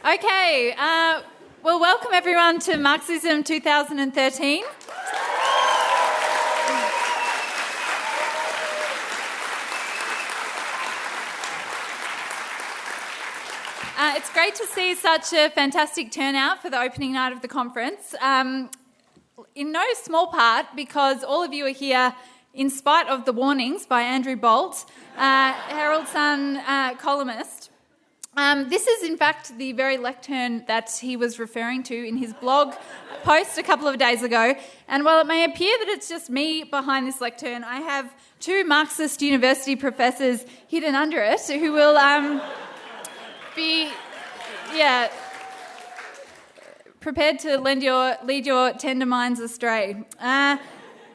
Okay, well, welcome everyone to Marxism 2013. It's great to see such a fantastic turnout for the opening night of the conference, in no small part because all of you are here in spite of the warnings by Andrew Bolt, Herald Sun columnist. This is in fact the very lectern that he was referring to in his blog post a couple of days ago, and while it may appear that it's just me behind this lectern, I have two Marxist university professors hidden under it who will be prepared to lead your tender minds astray.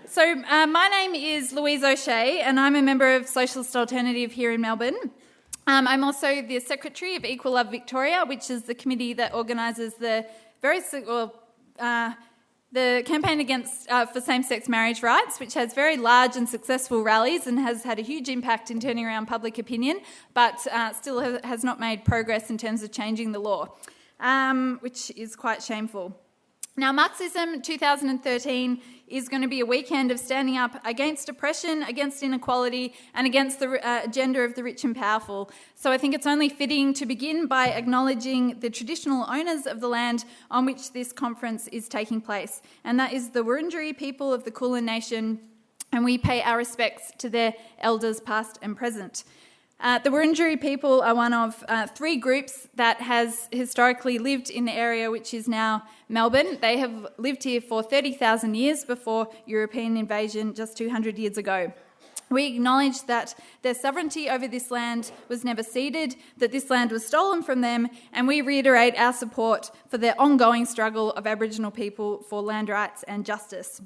So my name is Louise O'Shea and I'm a member of Socialist Alternative here in Melbourne. I'm also the Secretary of Equal Love Victoria, which is the committee that organises the campaign against for same-sex marriage rights, which has very large and successful rallies and has had a huge impact in turning around public opinion, but still has not made progress in terms of changing the law, which is quite shameful. Now, Marxism 2013 is going to be a weekend of standing up against oppression, against inequality, and against the agenda of the rich and powerful. So I think it's only fitting to begin by acknowledging the traditional owners of the land on which this conference is taking place, and that is the Wurundjeri people of the Kulin Nation, and we pay our respects to their elders past and present. The Wurundjeri people are one of three groups that has historically lived in the area which is now Melbourne. They have lived here for 30,000 years before European invasion just 200 years ago. We acknowledge that their sovereignty over this land was never ceded, that this land was stolen from them, and we reiterate our support for their ongoing struggle of Aboriginal people for land rights and justice.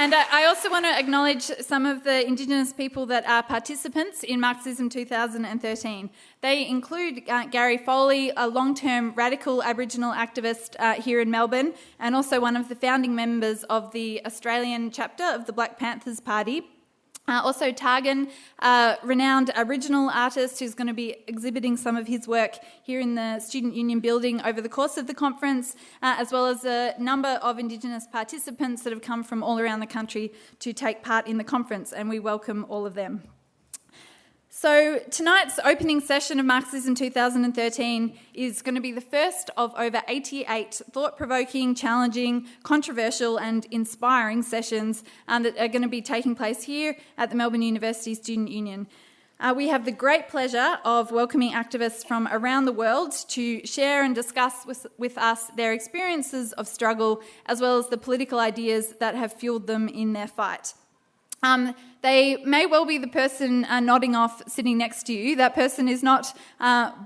And I also want to acknowledge some of the Indigenous people that are participants in Marxism 2013. They include Gary Foley, a long-term radical Aboriginal activist here in Melbourne, and also one of the founding members of the Australian chapter of the Black Panthers Party. Also Targan, a renowned Aboriginal artist who's going to be exhibiting some of his work here in the Student Union building over the course of the conference, as well as a number of Indigenous participants that have come from all around the country to take part in the conference, and we welcome all of them. So tonight's opening session of Marxism 2013 is going to be the first of over 88 thought-provoking, challenging, controversial and inspiring sessions that are going to be taking place here at the Melbourne University Student Union. We have the great pleasure of welcoming activists from around the world to share and discuss with us their experiences of struggle, as well as the political ideas that have fueled them in their fight. They may well be the person nodding off sitting next to you. That person is not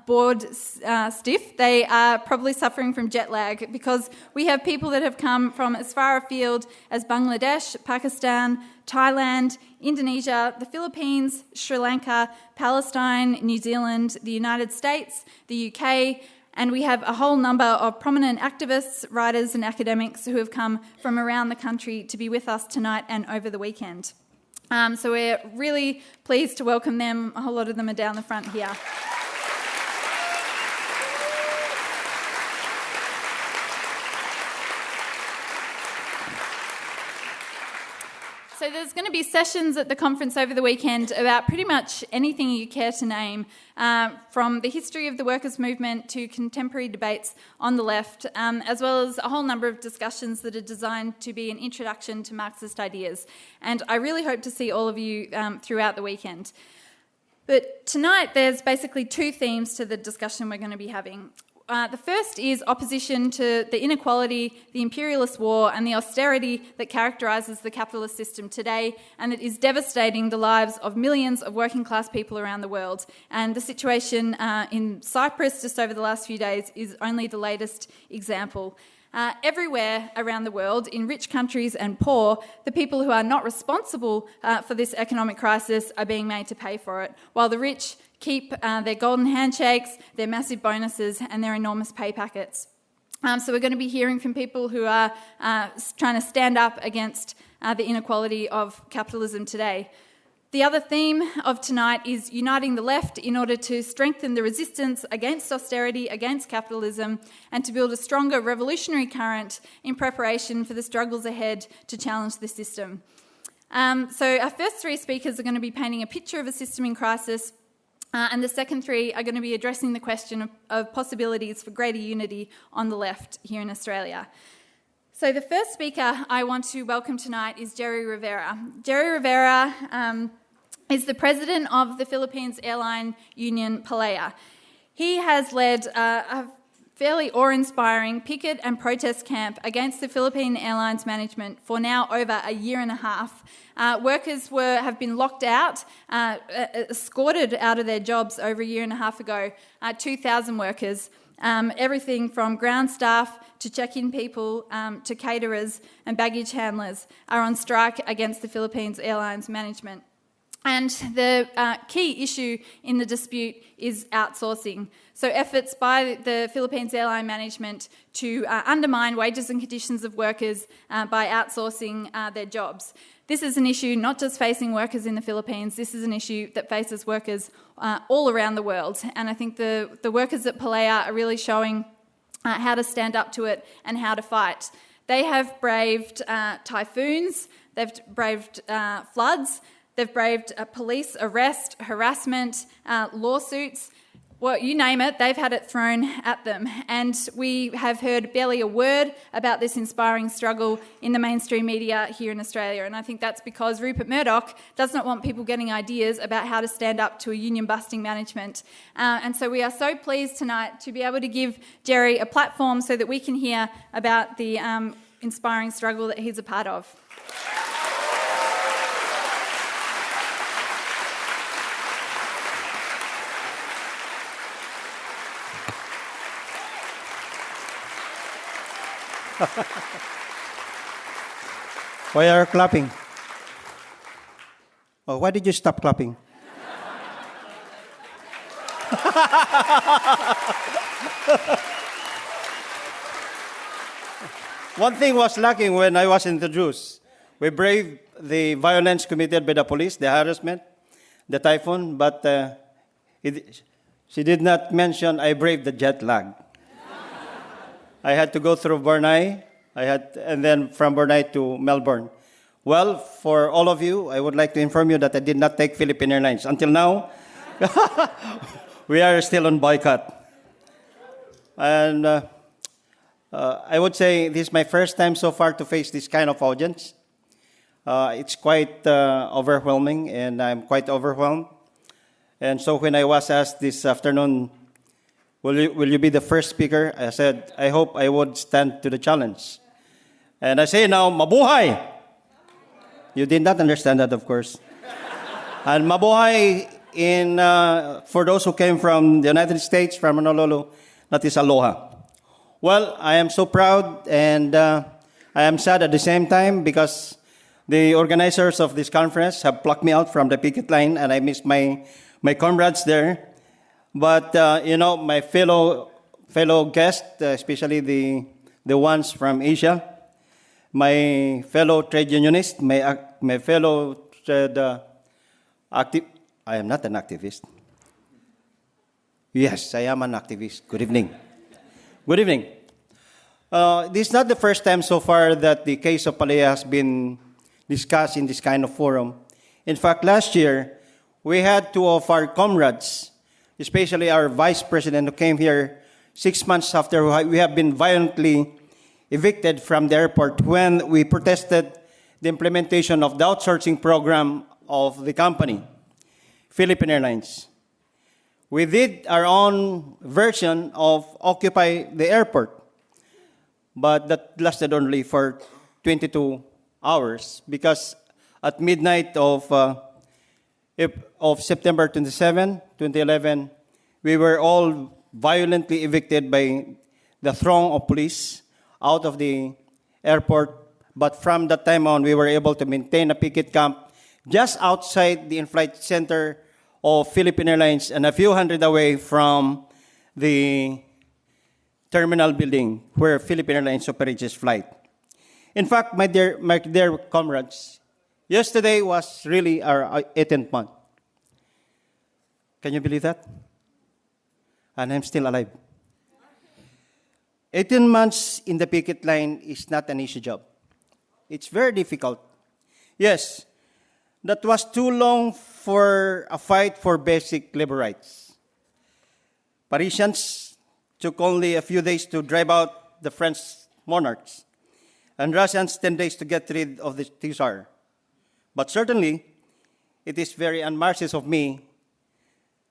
bored stiff. They are probably suffering from jet lag, because we have people that have come from as far afield as Bangladesh, Pakistan, Thailand, Indonesia, the Philippines, Sri Lanka, Palestine, New Zealand, the United States, the UK, and we have a whole number of prominent activists, writers and academics who have come from around the country to be with us tonight and over the weekend. So we're really pleased to welcome them. A whole lot of them are down the front here. So there's going to be sessions at the conference over the weekend about pretty much anything you care to name, from the history of the workers' movement to contemporary debates on the left, as well as a whole number of discussions that are designed to be an introduction to Marxist ideas. And I really hope to see all of you throughout the weekend. But tonight there's basically two themes to the discussion we're going to be having. The first is opposition to the inequality, the imperialist war and the austerity that characterises the capitalist system today and that is devastating the lives of millions of working class people around the world. And the situation in Cyprus just over the last few days is only the latest example. Everywhere around the world, in rich countries and poor, the people who are not responsible for this economic crisis are being made to pay for it, while the rich keep their golden handshakes, their massive bonuses and their enormous pay packets. So we're going to be hearing from people who are trying to stand up against the inequality of capitalism today. The other theme of tonight is uniting the left in order to strengthen the resistance against austerity, against capitalism, and to build a stronger revolutionary current in preparation for the struggles ahead to challenge the system. So our first three speakers are going to be painting a picture of a system in crisis, and the second three are going to be addressing the question of possibilities for greater unity on the left here in Australia. So the first speaker I want to welcome tonight is Gerry Rivera. Gerry Rivera is the president of the Philippines Airline union, PALEA. He has led a fairly awe-inspiring picket and protest camp against the Philippine Airlines management for now over a year and a half. Workers have been locked out, escorted out of their jobs over a year and a half ago, 2,000 workers. Everything from ground staff to check-in people to caterers and baggage handlers are on strike against the Philippines Airlines management. And the key issue in the dispute is outsourcing. So efforts by the Philippines Airline management to undermine wages and conditions of workers by outsourcing their jobs. This is an issue not just facing workers in the Philippines, this is an issue that faces workers all around the world. And I think the workers at PALEA are really showing how to stand up to it and how to fight. They have braved typhoons, they've braved floods, they've braved police arrest, harassment, lawsuits. Well, you name it, they've had it thrown at them. And we have heard barely a word about this inspiring struggle in the mainstream media here in Australia. And I think that's because Rupert Murdoch does not want people getting ideas about how to stand up to a union-busting management. And so we are so pleased tonight to be able to give Gerry a platform so that we can hear about the inspiring struggle that he's a part of. Why are you clapping? Oh, why did you stop clapping? One thing was lacking when I was introduced. We braved the violence committed by the police, the harassment, the typhoon, but she did not mention I braved the jet lag. I had to go through Brunei, and then from Brunei to Melbourne. Well, for all of you, I would like to inform you that I did not take Philippines Airlines. Until now, we are still on boycott. And I would say this is my first time so far to face this kind of audience. It's quite overwhelming, and I'm quite overwhelmed. And so when I was asked this afternoon, will you be the first speaker? I said, I hope I would stand to the challenge. And I say now, mabuhay! You did not understand that, of course. And mabuhay for those who came from the United States, from Honolulu, that is aloha. Well, I am so proud and I am sad at the same time because the organizers of this conference have plucked me out from the picket line and I miss my comrades there. But, my fellow guests, especially the ones from Asia, my fellow trade unionists, my fellow trade I am not an activist. Yes, I am an activist. Good evening. Good evening. This is not the first time so far that the case of PALEA has been discussed in this kind of forum. In fact, last year, we had two of our comrades, especially our vice president who came here 6 months after we have been violently evicted from the airport when we protested the implementation of the outsourcing program of the company, Philippines Airlines. We did our own version of Occupy the Airport, but that lasted only for 22 hours because at midnight of September 27, 2011, we were all violently evicted by the throng of police out of the airport. But from that time on, we were able to maintain a picket camp just outside the in-flight center of Philippines Airlines and a few hundred away from the terminal building where Philippine Airlines operates its flight. In fact, my dear comrades, yesterday was really our 18th month. Can you believe that? And I'm still alive. 18 months in the picket line is not an easy job. It's very difficult. Yes, that was too long for a fight for basic labor rights. Parisians took only a few days to drive out the French monarchs, and Russians 10 days to get rid of the Tsar. But certainly, it is very un-Marxist of me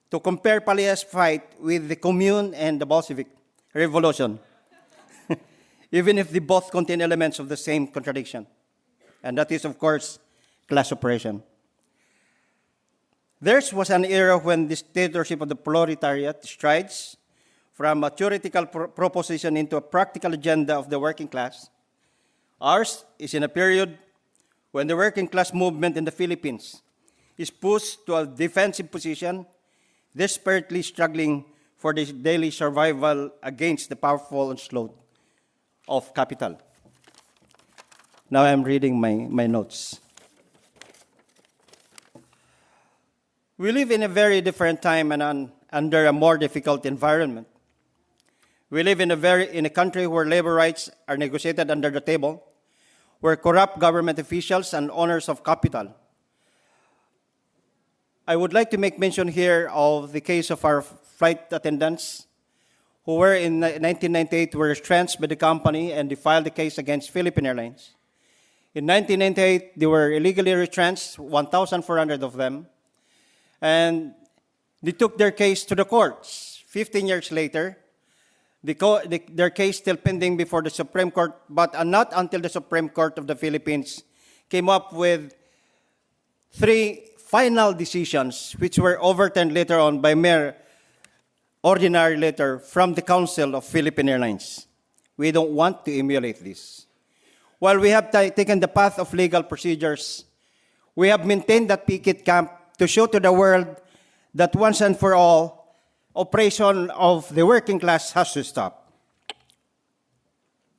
to compare PALEA's fight with the Commune and the Bolshevik Revolution, even if they both contain elements of the same contradiction. And that is, of course, class oppression. Theirs was an era when the dictatorship of the proletariat strides from a theoretical proposition into a practical agenda of the working class. Ours is in a period when the working class movement in the Philippines is pushed to a defensive position, desperately struggling for the daily survival against the powerful onslaught of capital. Now I'm reading my notes. We live in a very different time and under a more difficult environment. We live in a country where labor rights are negotiated under the table, where corrupt government officials and owners of capital. I would like to make mention here of the case of our flight attendants who were in 1998 were retrenched by the company and they filed a case against Philippine Airlines. In 1998, they were illegally retrenched, 1,400 of them, and they took their case to the courts. 15 years later, their case still pending before the Supreme Court, but not until the Supreme Court of the Philippines came up with 3 final decisions, which were overturned later on by mere ordinary letter from the Council of Philippine Airlines. We don't want to emulate this. While we have taken the path of legal procedures, we have maintained that picket camp to show to the world that once and for all, oppression of the working class has to stop.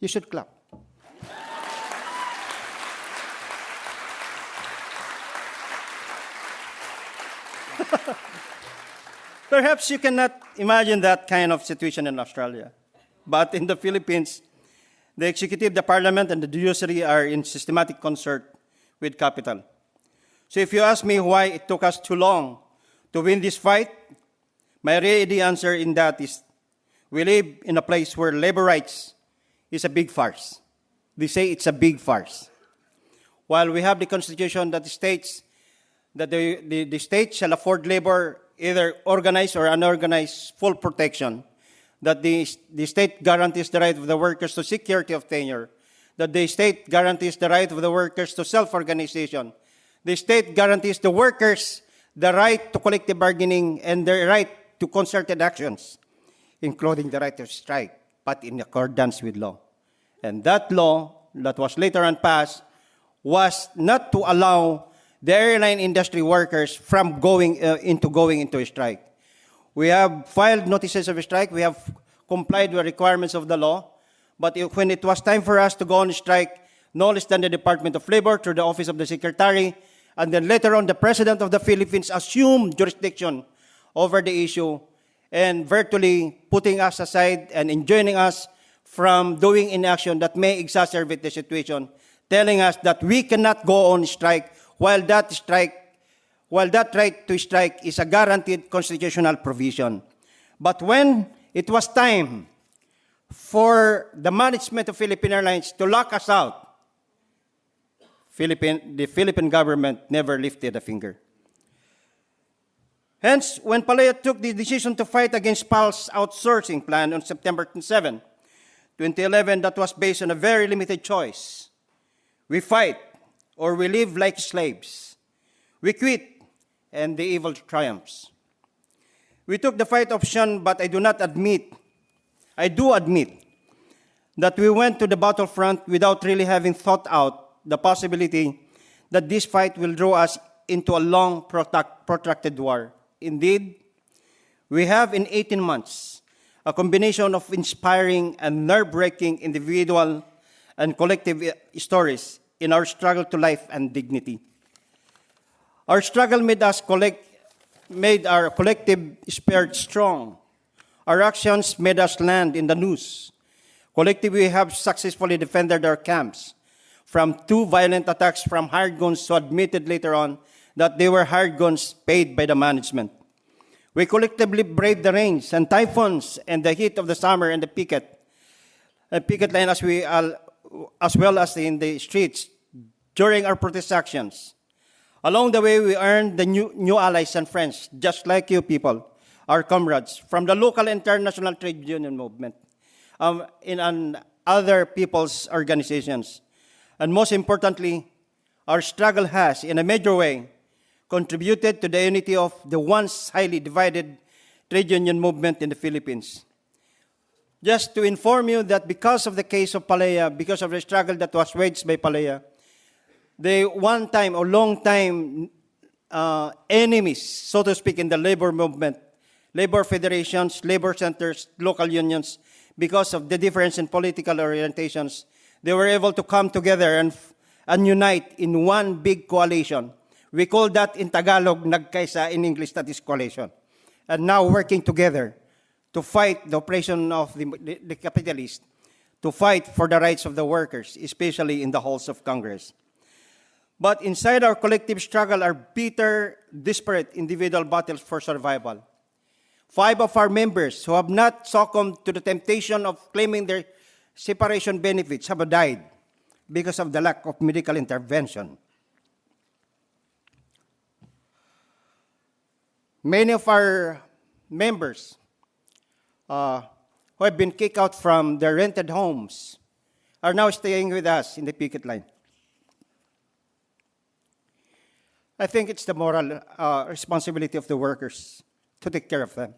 You should clap. Perhaps you cannot imagine that kind of situation in Australia. But in the Philippines, the executive, the parliament, and the judiciary are in systematic concert with capital. So if you ask me why it took us too long to win this fight, my ready answer in that is we live in a place where labor rights is a big farce. They say it's a big farce. While we have the Constitution that states that the state shall afford labor either organized or unorganized full protection, that the state guarantees the right of the workers to security of tenure, that the state guarantees the right of the workers to self-organization, the state guarantees the workers the right to collective bargaining and the right to concerted actions, including the right to strike, but in accordance with law. And that law that was later on passed was not to allow the airline industry workers from going into a strike. We have filed notices of strike. We have complied with requirements of the law. But when it was time for us to go on strike, no less than the Department of Labor through the Office of the Secretary, and then later on the President of the Philippines assumed jurisdiction over the issue and virtually putting us aside and enjoining us from doing inaction that may exacerbate the situation, telling us that we cannot go on strike while that right to strike is a guaranteed constitutional provision. But when it was time for the management of Philippine Airlines to lock us out, the Philippine government never lifted a finger. Hence, when PALEA took the decision to fight against PAL's outsourcing plan on September 7, 2011, that was based on a very limited choice. We fight or we live like slaves. We quit and the evil triumphs. We took the fight option, but I do admit that we went to the battlefront without really having thought out the possibility that this fight will draw us into a long, protracted war. Indeed, we have in 18 months a combination of inspiring and nerve-wracking individual and collective stories in our struggle to life and dignity. Our struggle made our collective spirit strong. Our actions made us land in the news. Collectively, we have successfully defended our camps from 2 violent attacks from hired guns who admitted later on that they were hired guns paid by the management. We collectively braved the rains and typhoons and the heat of the summer and the picket line as well as in the streets during our protest actions. Along the way, we earned the new allies and friends, just like you people, our comrades, from the local international trade union movement, in other people's organizations. And most importantly, our struggle has, in a major way, contributed to the unity of the once highly divided trade union movement in the Philippines. Just to inform you that because of the case of PALEA, because of the struggle that was waged by PALEA, the one-time or long-time enemies, so to speak, in the labor movement, labor federations, labor centers, local unions, because of the difference in political orientations, they were able to come together and unite in one big coalition. We call that in Tagalog, nagkaisa, in English, that is coalition. And now working together to fight the oppression of the capitalists, to fight for the rights of the workers, especially in the halls of Congress. But inside our collective struggle are bitter, disparate individual battles for survival. 5 of our members who have not succumbed to the temptation of claiming their separation benefits have died because of the lack of medical intervention. Many of our members who have been kicked out from their rented homes are now staying with us in the picket line. I think it's the moral responsibility of the workers to take care of them.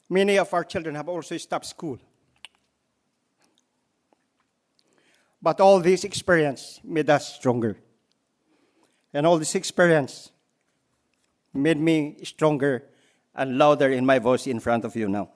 Many of our children have also stopped school. But all this experience made us stronger. And all this experience made me stronger and louder in my voice in front of you now.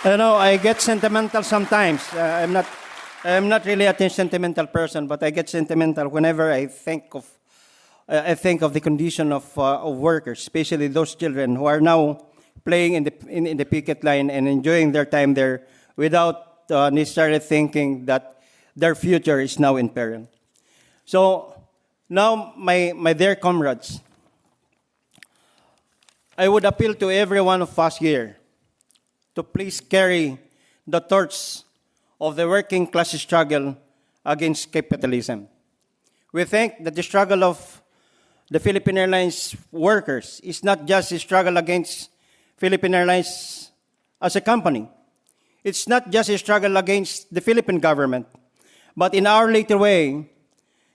You know, I get sentimental sometimes. I'm not really a sentimental person, but I get sentimental whenever I think of the condition of workers, especially those children who are now playing in the picket line and enjoying their time there without necessarily thinking that their future is now in peril. So now, my dear comrades, I would appeal to every one of us here to please carry the torch of the working class struggle against capitalism. We think that the struggle of the Philippine Airlines workers is not just a struggle against Philippine Airlines as a company. It's not just a struggle against the Philippine government, but in our later way,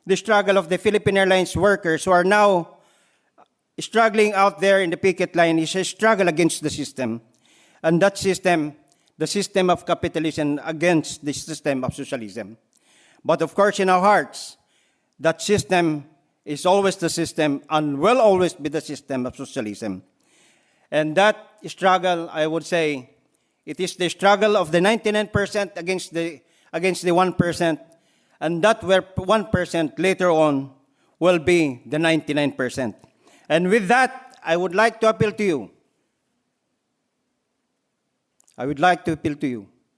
the struggle of the Philippine Airlines workers who are now struggling out there in the picket line is a struggle against the system. And that system, the system of capitalism against the system of socialism. But of course, in our hearts, that system is always the system and will always be the system of socialism. And that struggle, I would say, it is the struggle of the 99% against the 1%, and that where 1% later on will be the 99%. And with that, I would like to appeal to you.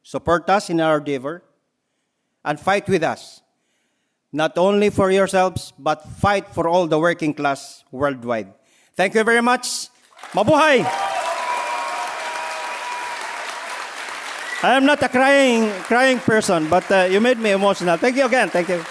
Support us in our endeavor and fight with us, not only for yourselves, but fight for all the working class worldwide. Thank you very much. Mabuhay! I am not a crying person, but you made me emotional. Thank you again. Thank you.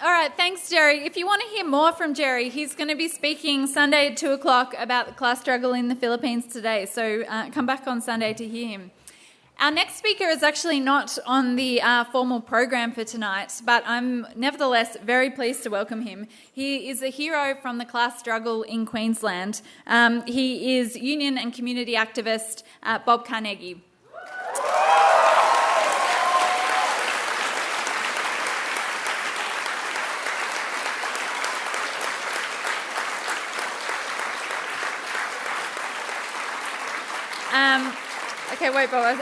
All right, thanks, Gerry. If you want to hear more from Gerry, he's going to be speaking Sunday at 2 o'clock about the class struggle in the Philippines today. So come back on Sunday to hear him. Our next speaker is actually not on the formal program for tonight, but I'm nevertheless very pleased to welcome him. He is a hero from the class struggle in Queensland. He is union and community activist Bob Carnegie. Okay, wait, Bob.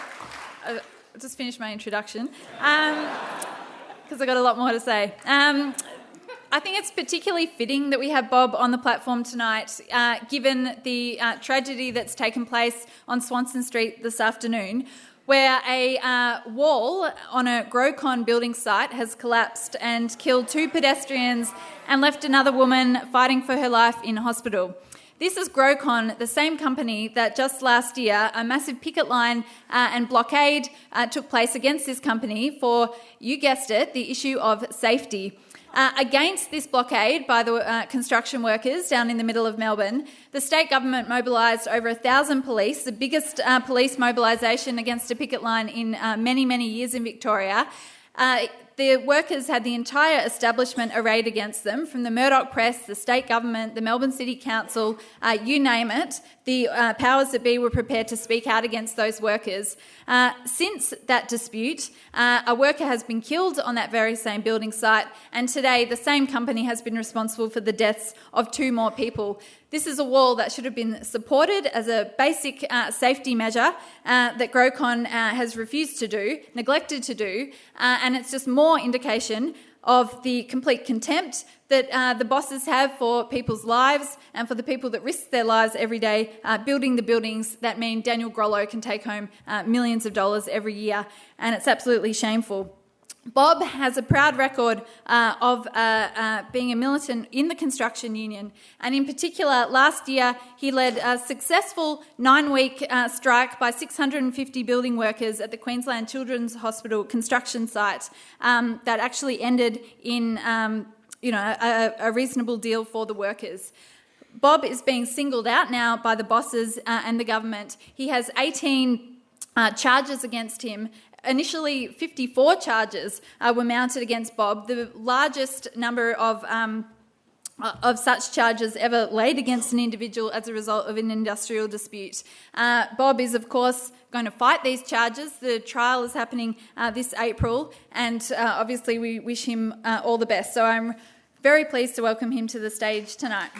I just finished my introduction because I got a lot more to say. I think it's particularly fitting that we have Bob on the platform tonight, given the tragedy that's taken place on Swanston Street this afternoon, where a wall on a Grocon building site has collapsed and killed 2 pedestrians and left another woman fighting for her life in hospital. This is Grocon, the same company that just last year a massive picket line and blockade took place against this company for, you guessed it, the issue of safety. Against this blockade by the construction workers down in the middle of Melbourne, the state government mobilised over 1,000 police, the biggest police mobilisation against a picket line in many, many years in Victoria. The workers had the entire establishment arrayed against them, from the Murdoch Press, the state government, the Melbourne City Council, you name it. The powers that be were prepared to speak out against those workers. Since that dispute, a worker has been killed on that very same building site, and today the same company has been responsible for the deaths of 2 more people. This is a wall that should have been supported as a basic safety measure that Grocon has refused to do, neglected to do, and it's just more indication of the complete contempt that the bosses have for people's lives and for the people that risk their lives every day building the buildings that mean Daniel Grollo can take home millions of dollars every year, and it's absolutely shameful. Bob has a proud record of being a militant in the construction union, and in particular, last year he led a successful 9-week strike by 650 building workers at the Queensland Children's Hospital construction site that actually ended in a reasonable deal for the workers. Bob is being singled out now by the bosses and the government. He has 18 charges against him. Initially, 54 charges were mounted against Bob, the largest number of such charges ever laid against an individual as a result of an industrial dispute. Bob is, of course, going to fight these charges. The trial is happening this April, and obviously we wish him all the best. So I'm very pleased to welcome him to the stage tonight.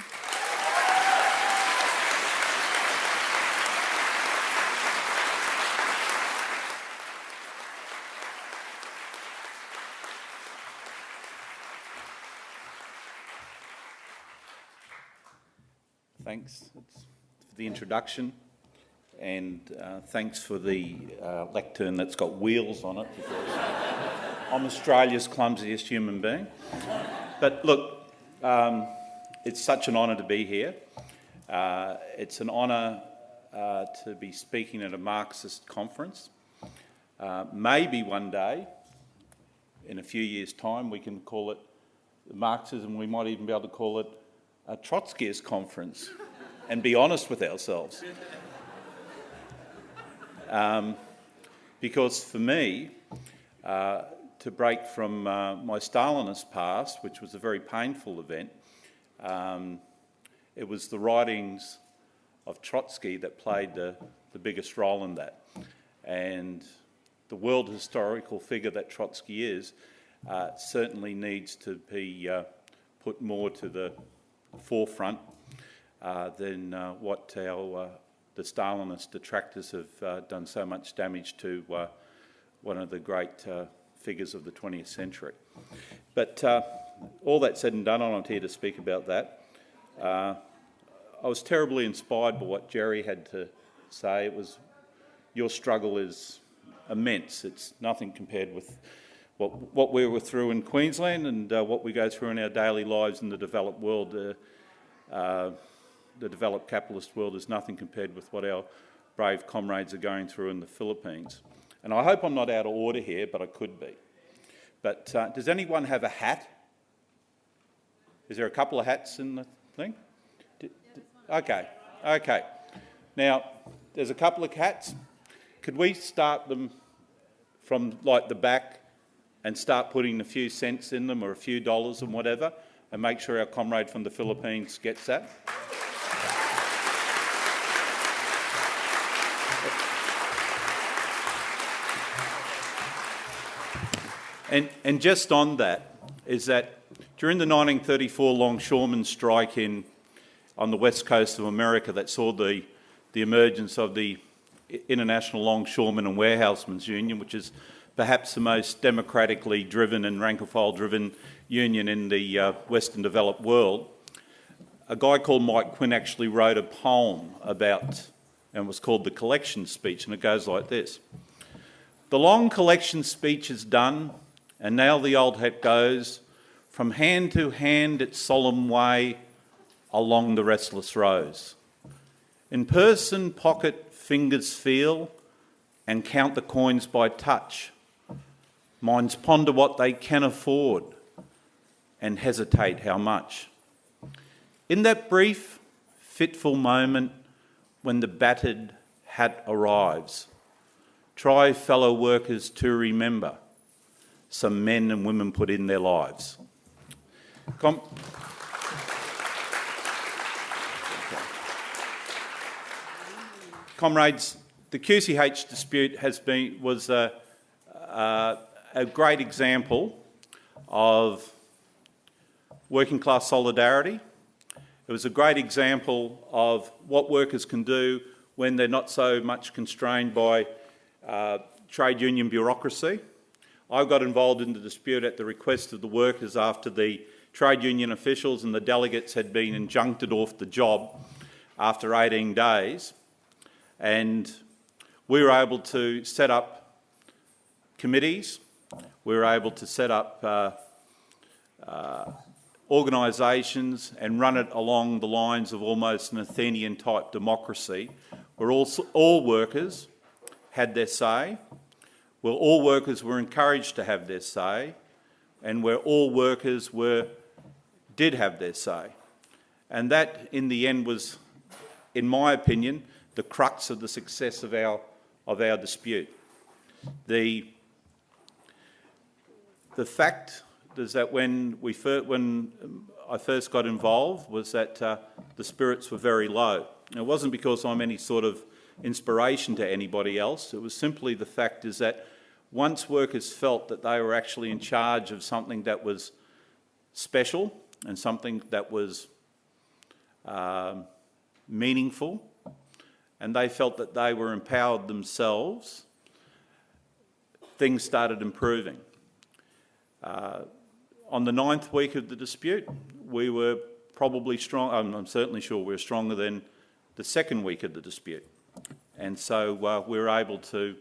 Thanks for the introduction, and thanks for the lectern that's got wheels on it, because I'm Australia's clumsiest human being. But look, it's such an honour to be here. It's an honour to be speaking at a Marxist conference. Maybe one day, in a few years' time, we can call it Marxism. We might even be able to call it a Trotskyist conference, and be honest with ourselves. Because for me, to break from my Stalinist past, which was a very painful event, it was the writings of Trotsky that played the biggest role in that. And the world historical figure that Trotsky is certainly needs to be put more to the forefront than what the Stalinist detractors have done so much damage to one of the great figures of the 20th century. But all that said and done, I'm not here to speak about that. I was terribly inspired by what Gerry had to say. It was, your struggle is immense. It's nothing compared with what we were through in Queensland and what we go through in our daily lives in the developed world. The developed capitalist world is nothing compared with what our brave comrades are going through in the Philippines. And I hope I'm not out of order here, but I could be. But does anyone have a hat? Is there a couple of hats in the thing? Okay. Now, there's a couple of hats. Could we start them from like the back and start putting a few cents in them or a few dollars and whatever, and make sure our comrade from the Philippines gets that? And just on that, is that during the 1934 longshoremen strike on the west coast of America that saw the emergence of the International Longshoremen and Warehousemen's Union, which is perhaps the most democratically driven and rank-and-file driven union in the Western developed world, a guy called Mike Quinn actually wrote a poem about, and it was called The Collection Speech, and it goes like this. The long collection speech is done, and now the old hat goes, from hand to hand its solemn way along the restless rows. In person, pocket, fingers feel, and count the coins by touch. Minds ponder what they can afford and hesitate how much. In that brief, fitful moment when the battered hat arrives, try, fellow workers, to remember some men and women put in their lives. Comrades, the QCH dispute was a great example of working class solidarity. It was a great example of what workers can do when they're not so much constrained by trade union bureaucracy. I got involved in the dispute at the request of the workers after the trade union officials and the delegates had been injuncted off the job after 18 days. And we were able to set up committees, we were able to set up organisations and run it along the lines of almost an Athenian-type democracy, where all workers had their say, where all workers were encouraged to have their say, and where all workers did have their say. And that, in the end, was, in my opinion, the crux of the success of our dispute. The fact is that when I first got involved was that the spirits were very low. And it wasn't because I'm any sort of inspiration to anybody else. It was simply the fact is that once workers felt that they were actually in charge of something that was special and something that was meaningful, and they felt that they were empowered themselves, things started improving. On the 9th week of the dispute, we were probably strong. I'm certainly sure we were stronger than the 2nd week of the dispute. And so we were able to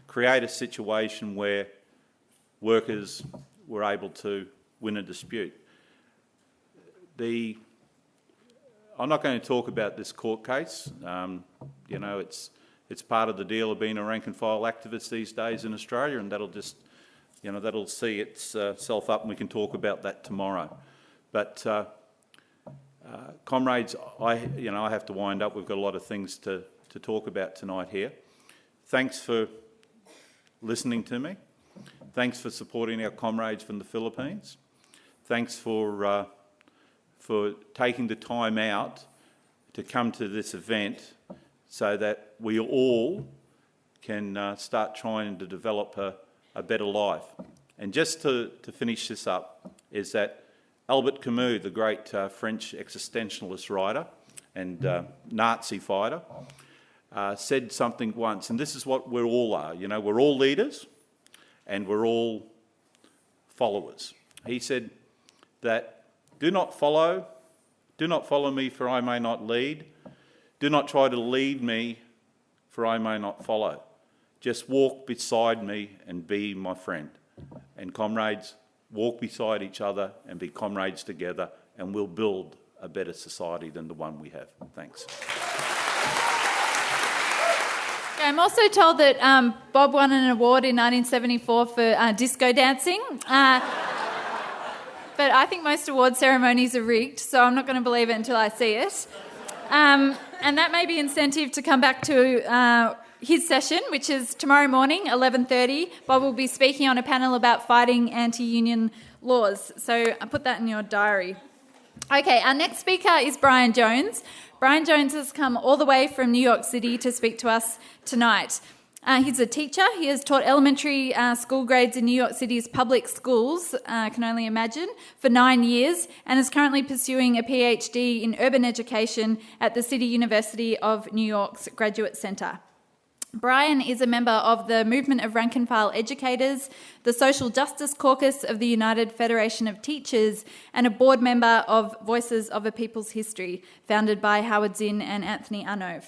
create a situation where workers were able to win a dispute. I'm not going to talk about this court case. You know, it's part of the deal of being a rank and file activist these days in Australia, and that'll see itself up, and we can talk about that tomorrow. But comrades, I have to wind up. We've got a lot of things to talk about tonight here. Thanks for listening to me. Thanks for supporting our comrades from the Philippines. Thanks for taking the time out to come to this event so that we all can start trying to develop a better life. And just to finish this up is that Albert Camus, the great French existentialist writer and Nazi fighter, said something once, and this is what we all are. You know, we're all leaders and we're all followers. He said that do not follow me, for I may not lead. Do not try to lead me, for I may not follow. Just walk beside me and be my friend. And comrades, walk beside each other and be comrades together, and we'll build a better society than the one we have. Thanks. I'm also told that Bob won an award in 1974 for disco dancing. But I think most award ceremonies are rigged, so I'm not going to believe it until I see it. And that may be incentive to come back to his session, which is tomorrow morning, 11:30. Bob will be speaking on a panel about fighting anti-union laws. So I put that in your diary. Okay, our next speaker is Brian Jones. Brian Jones has come all the way from New York City to speak to us tonight. He's a teacher. He has taught elementary school grades in New York City's public schools, I can only imagine, for 9 years, and is currently pursuing a PhD in urban education at the City University of New York's Graduate Centre. Brian is a member of the Movement of Rank and File Educators, the Social Justice Caucus of the United Federation of Teachers, and a board member of Voices of a People's History, founded by Howard Zinn and Anthony Arnove.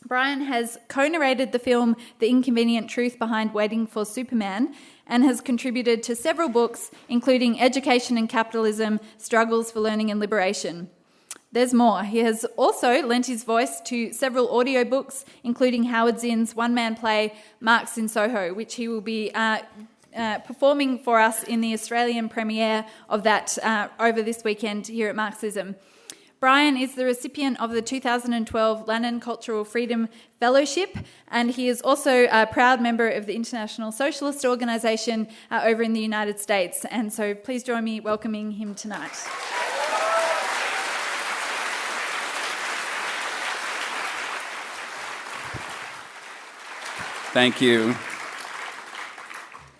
Brian has co-narrated the film The Inconvenient Truth Behind Waiting for Superman and has contributed to several books, including Education and Capitalism, Struggles for Learning and Liberation. There's more. He has also lent his voice to several audiobooks, including Howard Zinn's one-man play, Marx in Soho, which he will be performing for us in the Australian premiere of that over this weekend here at Marxism. Brian is the recipient of the 2012 Lannan Cultural Freedom Fellowship, and he is also a proud member of the International Socialist Organisation over in the United States. And so please join me welcoming him tonight. Thank you.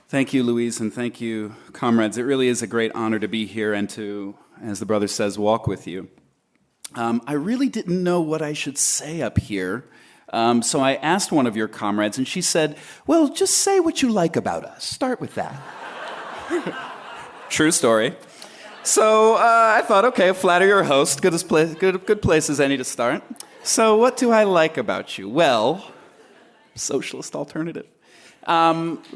Thank you, Louise, and thank you, comrades. It really is a great honor to be here and to, as the brother says, walk with you. I really didn't know what I should say up here, so I asked one of your comrades, and she said, well, just say what you like about us. Start with that. True story. So I thought, okay, flatter your host. Good place as any to start. So what do I like about you? Well, socialist alternative.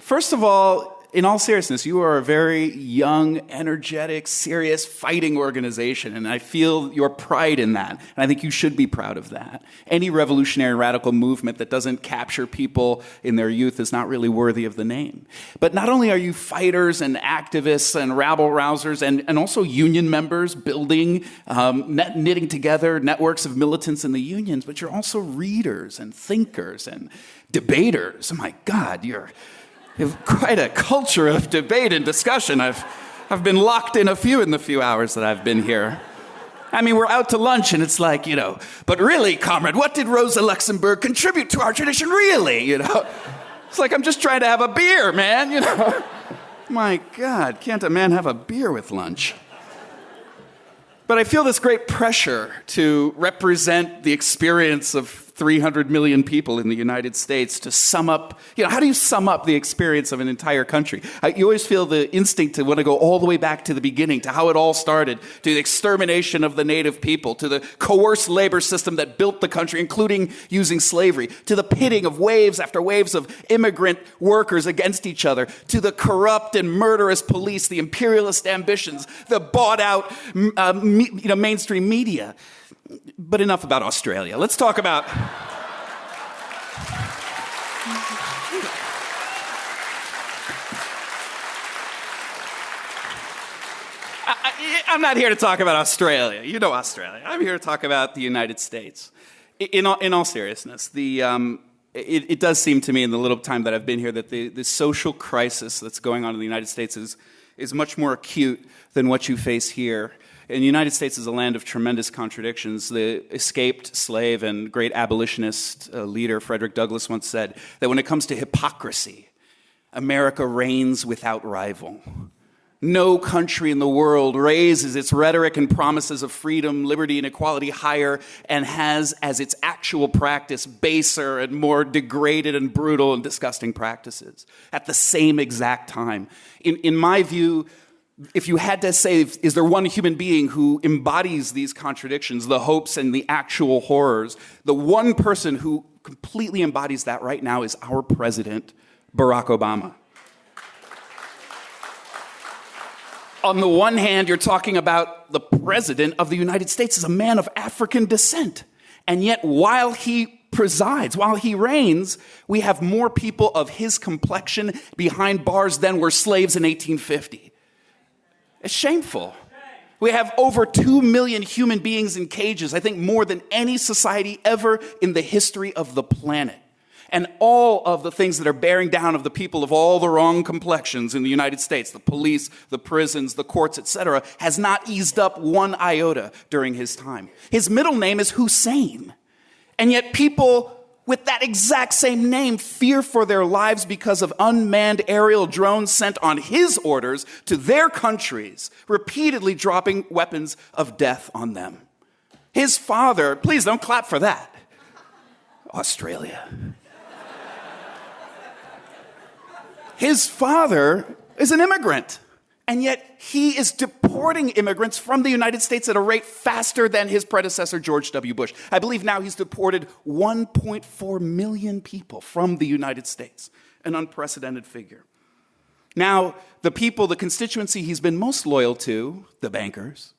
First of all, in all seriousness, you are a very young, energetic, serious, fighting organization, and I feel your pride in that, and I think you should be proud of that. Any revolutionary radical movement that doesn't capture people in their youth is not really worthy of the name. But not only are you fighters and activists and rabble-rousers and also union members building, knitting together networks of militants in the unions, but you're also readers and thinkers and debaters. Oh my God, you have quite a culture of debate and discussion. I've been locked in a few in the few hours that I've been here. I mean, we're out to lunch and it's like, but really, comrade, what did Rosa Luxemburg contribute to our tradition, really? It's like I'm just trying to have a beer, man, My God, can't a man have a beer with lunch? But I feel this great pressure to represent the experience of 300 million people in the United States to sum up, how do you sum up the experience of an entire country? You always feel the instinct to want to go all the way back to the beginning, to how it all started, to the extermination of the native people, to the coerced labor system that built the country, including using slavery, to the pitting of waves after waves of immigrant workers against each other, to the corrupt and murderous police, the imperialist ambitions, the bought-out mainstream media. But enough about Australia. Let's talk about... I'm not here to talk about Australia. You know Australia. I'm here to talk about the United States. In all seriousness, it does seem to me in the little time that I've been here that the social crisis that's going on in the United States is much more acute than what you face here. And the United States is a land of tremendous contradictions. The escaped slave and great abolitionist leader Frederick Douglass once said that when it comes to hypocrisy, America reigns without rival. No country in the world raises its rhetoric and promises of freedom, liberty, and equality higher and has as its actual practice baser and more degraded and brutal and disgusting practices at the same exact time. In my view, if you had to say, is there one human being who embodies these contradictions, the hopes and the actual horrors, the one person who completely embodies that right now is our president, Barack Obama. On the one hand, you're talking about the president of the United States as a man of African descent. And yet, while he presides, while he reigns, we have more people of his complexion behind bars than were slaves in 1850. It's shameful. We have over 2 million human beings in cages, I think more than any society ever in the history of the planet. And all of the things that are bearing down of the people of all the wrong complexions in the United States, the police, the prisons, the courts, etc., has not eased up one iota during his time. His middle name is Hussein. And yet people with that exact same name fear for their lives because of unmanned aerial drones sent on his orders to their countries, repeatedly dropping weapons of death on them. His father, please don't clap for that, Australia. His father is an immigrant, and yet he is deporting immigrants from the United States at a rate faster than his predecessor, George W. Bush. I believe now he's deported 1.4 million people from the United States, an unprecedented figure. Now, the people, the constituency he's been most loyal to, the bankers,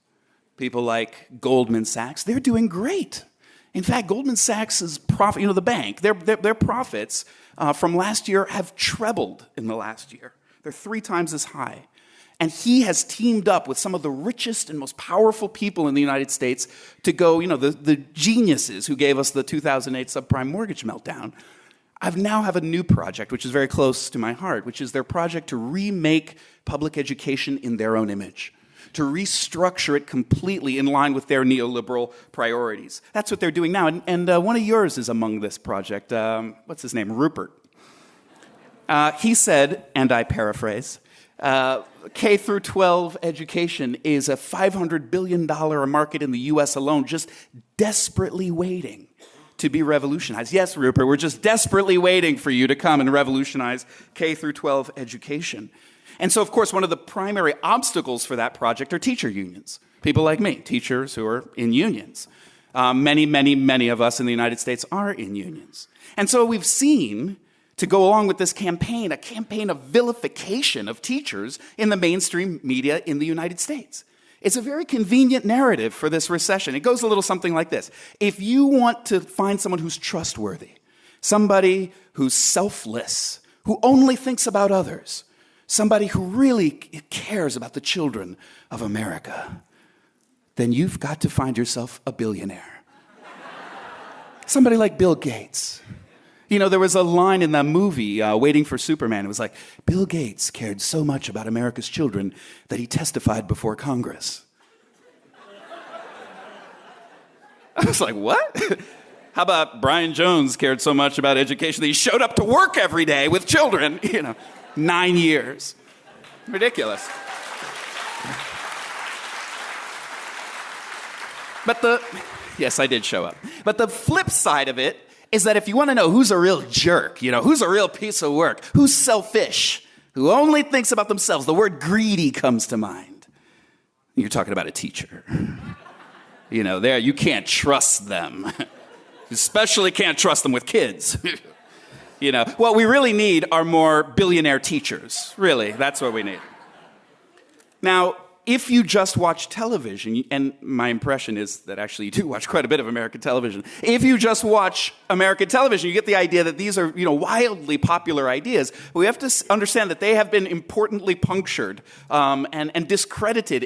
people like Goldman Sachs, they're doing great. In fact, Goldman Sachs' profit, the bank, their profits from last year have trebled in the last year. They're 3 times as high. And he has teamed up with some of the richest and most powerful people in the United States to go, the geniuses who gave us the 2008 subprime mortgage meltdown. I now have a new project, which is very close to my heart, which is their project to remake public education in their own image, to restructure it completely in line with their neoliberal priorities. That's what they're doing now. And one of yours is among this project. What's his name? Rupert. He said, and I paraphrase, K through 12 education is a $500 billion market in the U.S. alone, just desperately waiting to be revolutionized. Yes, Rupert, we're just desperately waiting for you to come and revolutionize K through 12 education. And so, of course, one of the primary obstacles for that project are teacher unions. People like me, teachers who are in unions. Many of us in the United States are in unions. And so we've seen, to go along with this campaign, a campaign of vilification of teachers in the mainstream media in the United States. It's a very convenient narrative for this recession. It goes a little something like this. If you want to find someone who's trustworthy, somebody who's selfless, who only thinks about others, somebody who really cares about the children of America, then you've got to find yourself a billionaire. Somebody like Bill Gates. There was a line in that movie, Waiting for Superman. It was like, Bill Gates cared so much about America's children that he testified before Congress. I was like, what? How about Brian Jones cared so much about education that he showed up to work every day with children? 9 years. Ridiculous. Yes, I did show up. But the flip side of it is that if you want to know who's a real jerk, who's a real piece of work, who's selfish, who only thinks about themselves, the word greedy comes to mind. You're talking about a teacher. There you can't trust them. You especially can't trust them with kids. What we really need are more billionaire teachers. Really, that's what we need. Now, if you just watch television, and my impression is that actually you do watch quite a bit of American television. If you just watch American television, you get the idea that these are, wildly popular ideas. We have to understand that they have been importantly punctured and discredited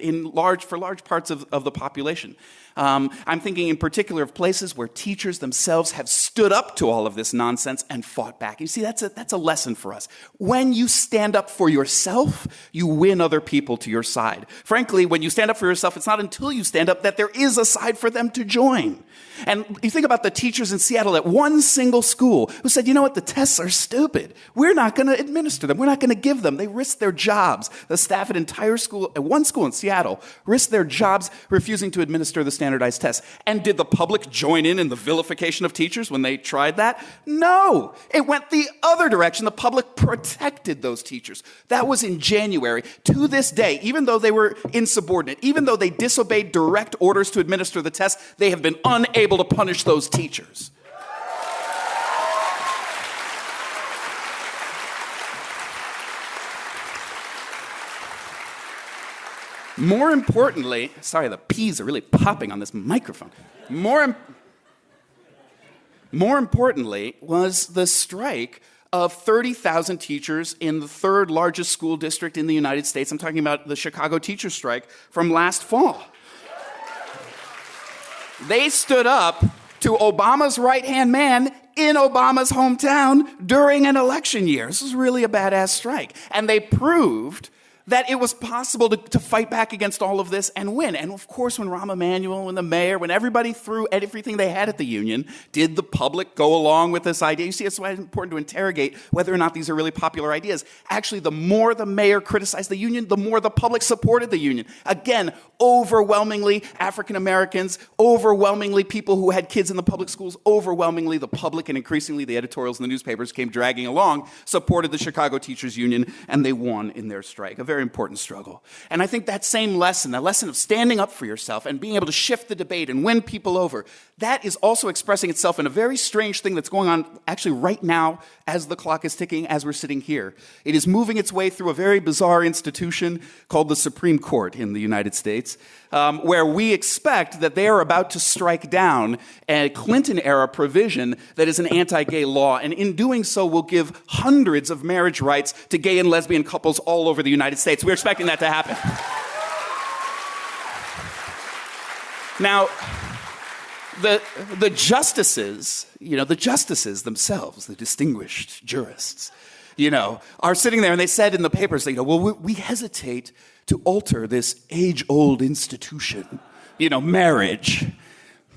for large parts of the population. I'm thinking in particular of places where teachers themselves have stood up to all of this nonsense and fought back. You see, that's a lesson for us. When you stand up for yourself, you win other people to your side. Frankly, when you stand up for yourself, it's not until you stand up that there is a side for them to join. And you think about the teachers in Seattle at one single school who said, the tests are stupid. We're not going to administer them. We're not going to give them. They risked their jobs. The staff at one school in Seattle, risked their jobs refusing to administer the standardized tests. And did the public join in the vilification of teachers when they tried that? No. It went the other direction. The public protected those teachers. That was in January. To this day, even though they were insubordinate, even though they disobeyed direct orders to administer the tests, they have been unable to punish those teachers. More importantly, sorry, the P's are really popping on this microphone. More importantly was the strike of 30,000 teachers in the third largest school district in the United States. I'm talking about the Chicago teacher strike from last fall. They stood up to Obama's right-hand man in Obama's hometown during an election year. This was really a badass strike. And they proved that it was possible to fight back against all of this and win. And of course, when Rahm Emanuel and the mayor, when everybody threw everything they had at the union, did the public go along with this idea? You see, it's why it's important to interrogate whether or not these are really popular ideas. Actually, the more the mayor criticized the union, the more the public supported the union. Again, overwhelmingly African Americans, overwhelmingly people who had kids in the public schools, overwhelmingly the public, and increasingly the editorials in the newspapers came dragging along, supported the Chicago Teachers Union, and they won in their strike. A very important struggle. And I think that same lesson, the lesson of standing up for yourself and being able to shift the debate and win people over, that is also expressing itself in a very strange thing that's going on actually right now as the clock is ticking, as we're sitting here. It is moving its way through a very bizarre institution called the Supreme Court in the United States, where we expect that they are about to strike down a Clinton-era provision that is an anti-gay law, and in doing so will give hundreds of marriage rights to gay and lesbian couples all over the United States. We're expecting that to happen. Now, the justices, the justices themselves, the distinguished jurists, are sitting there and they said in the papers, well, we hesitate to alter this age-old institution, marriage.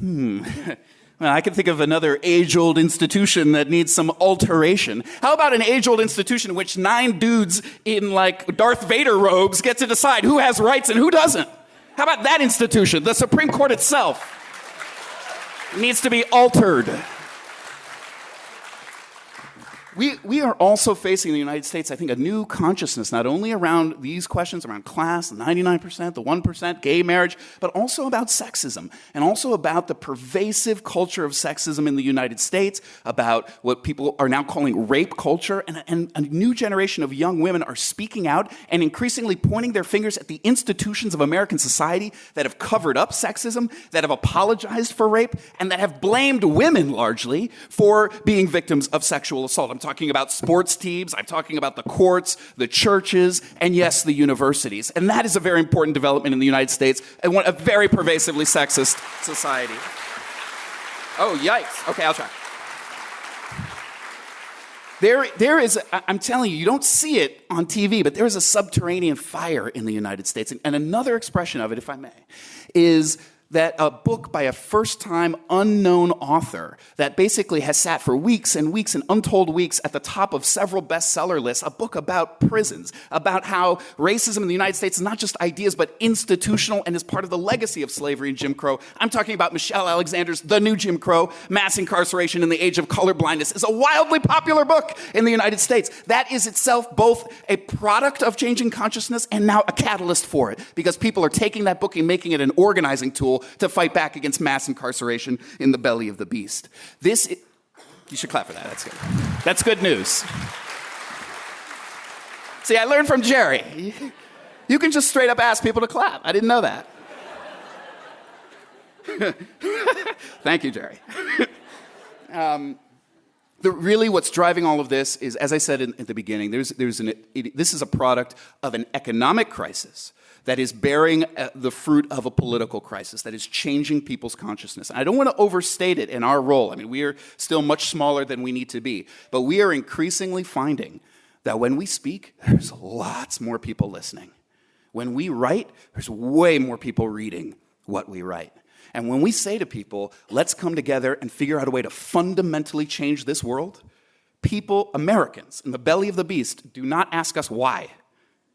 Well, I can think of another age-old institution that needs some alteration. How about an age-old institution in which 9 dudes in, Darth Vader robes get to decide who has rights and who doesn't? How about that institution? The Supreme Court itself needs to be altered. We are also facing in the United States, I think, a new consciousness, not only around these questions, around class, the 99%, the 1%, gay marriage, but also about sexism, and also about the pervasive culture of sexism in the United States, about what people are now calling rape culture, and a new generation of young women are speaking out and increasingly pointing their fingers at the institutions of American society that have covered up sexism, that have apologized for rape, and that have blamed women largely for being victims of sexual assault. I'm talking about sports teams, I'm talking about the courts, the churches, and yes, the universities. And that is a very important development in the United States and a very pervasively sexist society. Oh, yikes. Okay, I'll try. There is, I'm telling you, you don't see it on TV, but there is a subterranean fire in the United States. And another expression of it, if I may, is that a book by a first-time unknown author that basically has sat for weeks and weeks and untold weeks at the top of several bestseller lists, a book about prisons, about how racism in the United States is not just ideas but institutional and is part of the legacy of slavery and Jim Crow. I'm talking about Michelle Alexander's The New Jim Crow, Mass Incarceration in the Age of Colorblindness. It's a wildly popular book in the United States. That is itself both a product of changing consciousness and now a catalyst for it, because people are taking that book and making it an organizing tool to fight back against mass incarceration in the belly of the beast. You should clap for that. That's good. That's good news. See, I learned from Gerry. You can just straight up ask people to clap. I didn't know that. Thank you, Gerry. Really what's driving all of this is, as I said at the beginning, this is a product of an economic crisis that is bearing the fruit of a political crisis, that is changing people's consciousness. And I don't want to overstate it in our role. I mean, we are still much smaller than we need to be. But we are increasingly finding that when we speak, there's lots more people listening. When we write, there's way more people reading what we write. And when we say to people, let's come together and figure out a way to fundamentally change this world, people, Americans, in the belly of the beast, do not ask us why.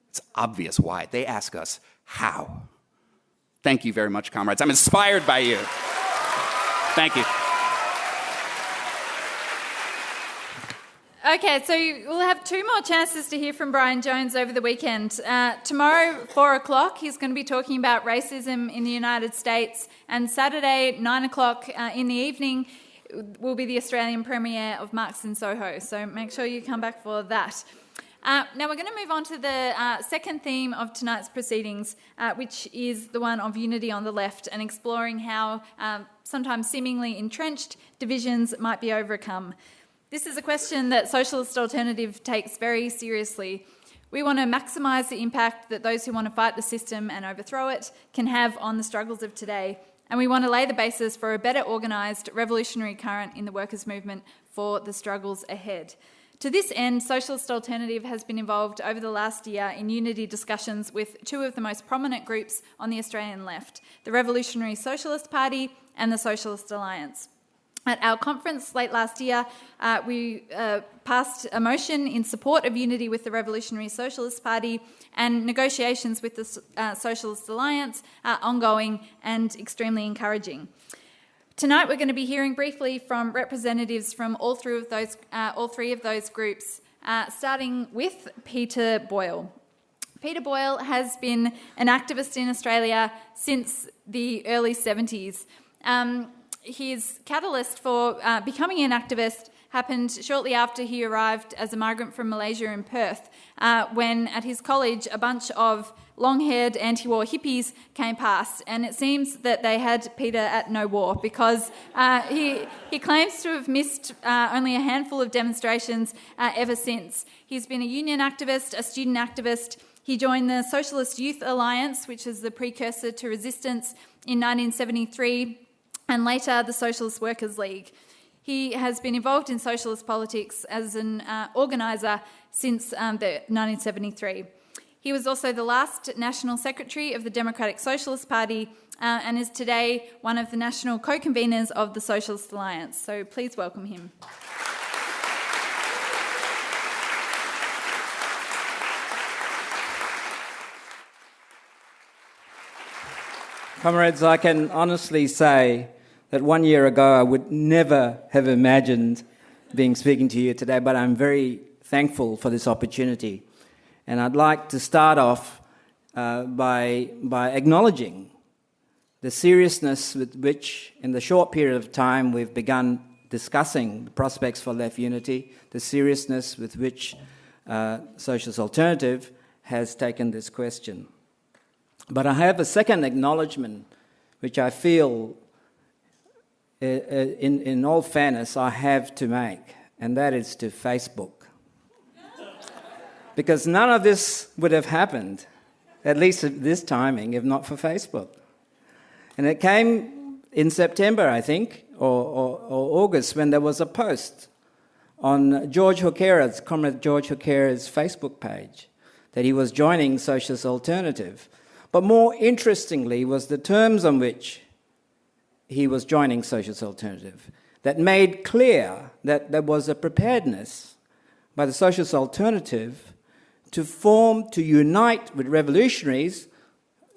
It's obvious why. They ask us how. Thank you very much, comrades. I'm inspired by you. Thank you. Okay, so we'll have 2 more chances to hear from Brian Jones over the weekend. Tomorrow, 4 o'clock, he's going to be talking about racism in the United States. And Saturday, 9 o'clock in the evening, will be the Australian premiere of Marx in Soho. So make sure you come back for that. Now we're going to move on to the second theme of tonight's proceedings, which is the one of unity on the left, and exploring how sometimes seemingly entrenched divisions might be overcome. This is a question that Socialist Alternative takes very seriously. We want to maximise the impact that those who want to fight the system and overthrow it can have on the struggles of today. And we want to lay the basis for a better organised revolutionary current in the workers' movement for the struggles ahead. To this end, Socialist Alternative has been involved over the last year in unity discussions with two of the most prominent groups on the Australian left, the Revolutionary Socialist Party and the Socialist Alliance. At our conference late last year, we passed a motion in support of unity with the Revolutionary Socialist Party, and negotiations with the Socialist Alliance are ongoing and extremely encouraging. Tonight we're going to be hearing briefly from representatives from all three of those groups, starting with Peter Boyle. Peter Boyle has been an activist in Australia since the early 70s. His catalyst for becoming an activist happened shortly after he arrived as a migrant from Malaysia in Perth, when at his college a bunch of long-haired anti-war hippies came past, and it seems that they had Peter at no war, because he claims to have missed only a handful of demonstrations ever since. He's been a union activist, a student activist. He joined the Socialist Youth Alliance, which is the precursor to Resistance, in 1973, and later the Socialist Workers' League. He has been involved in socialist politics as an organiser since 1973. He was also the last National Secretary of the Democratic Socialist Party and is today one of the national co-conveners of the Socialist Alliance. So please welcome him. Comrades, I can honestly say that 1 year ago I would never have imagined speaking to you today, but I'm very thankful for this opportunity. And I'd like to start off by acknowledging the seriousness with which, in the short period of time, we've begun discussing the prospects for left unity, the seriousness with which Socialist Alternative has taken this question. But I have a second acknowledgement, which I feel, in all fairness, I have to make, and that is to Facebook. Because none of this would have happened, at least at this timing, if not for Facebook. And it came in September, I think, or August, when there was a post on Comrade George Hookera's Facebook page that he was joining Socialist Alternative. But more interestingly was the terms on which he was joining Socialist Alternative that made clear that there was a preparedness by the Socialist Alternative to unite with revolutionaries,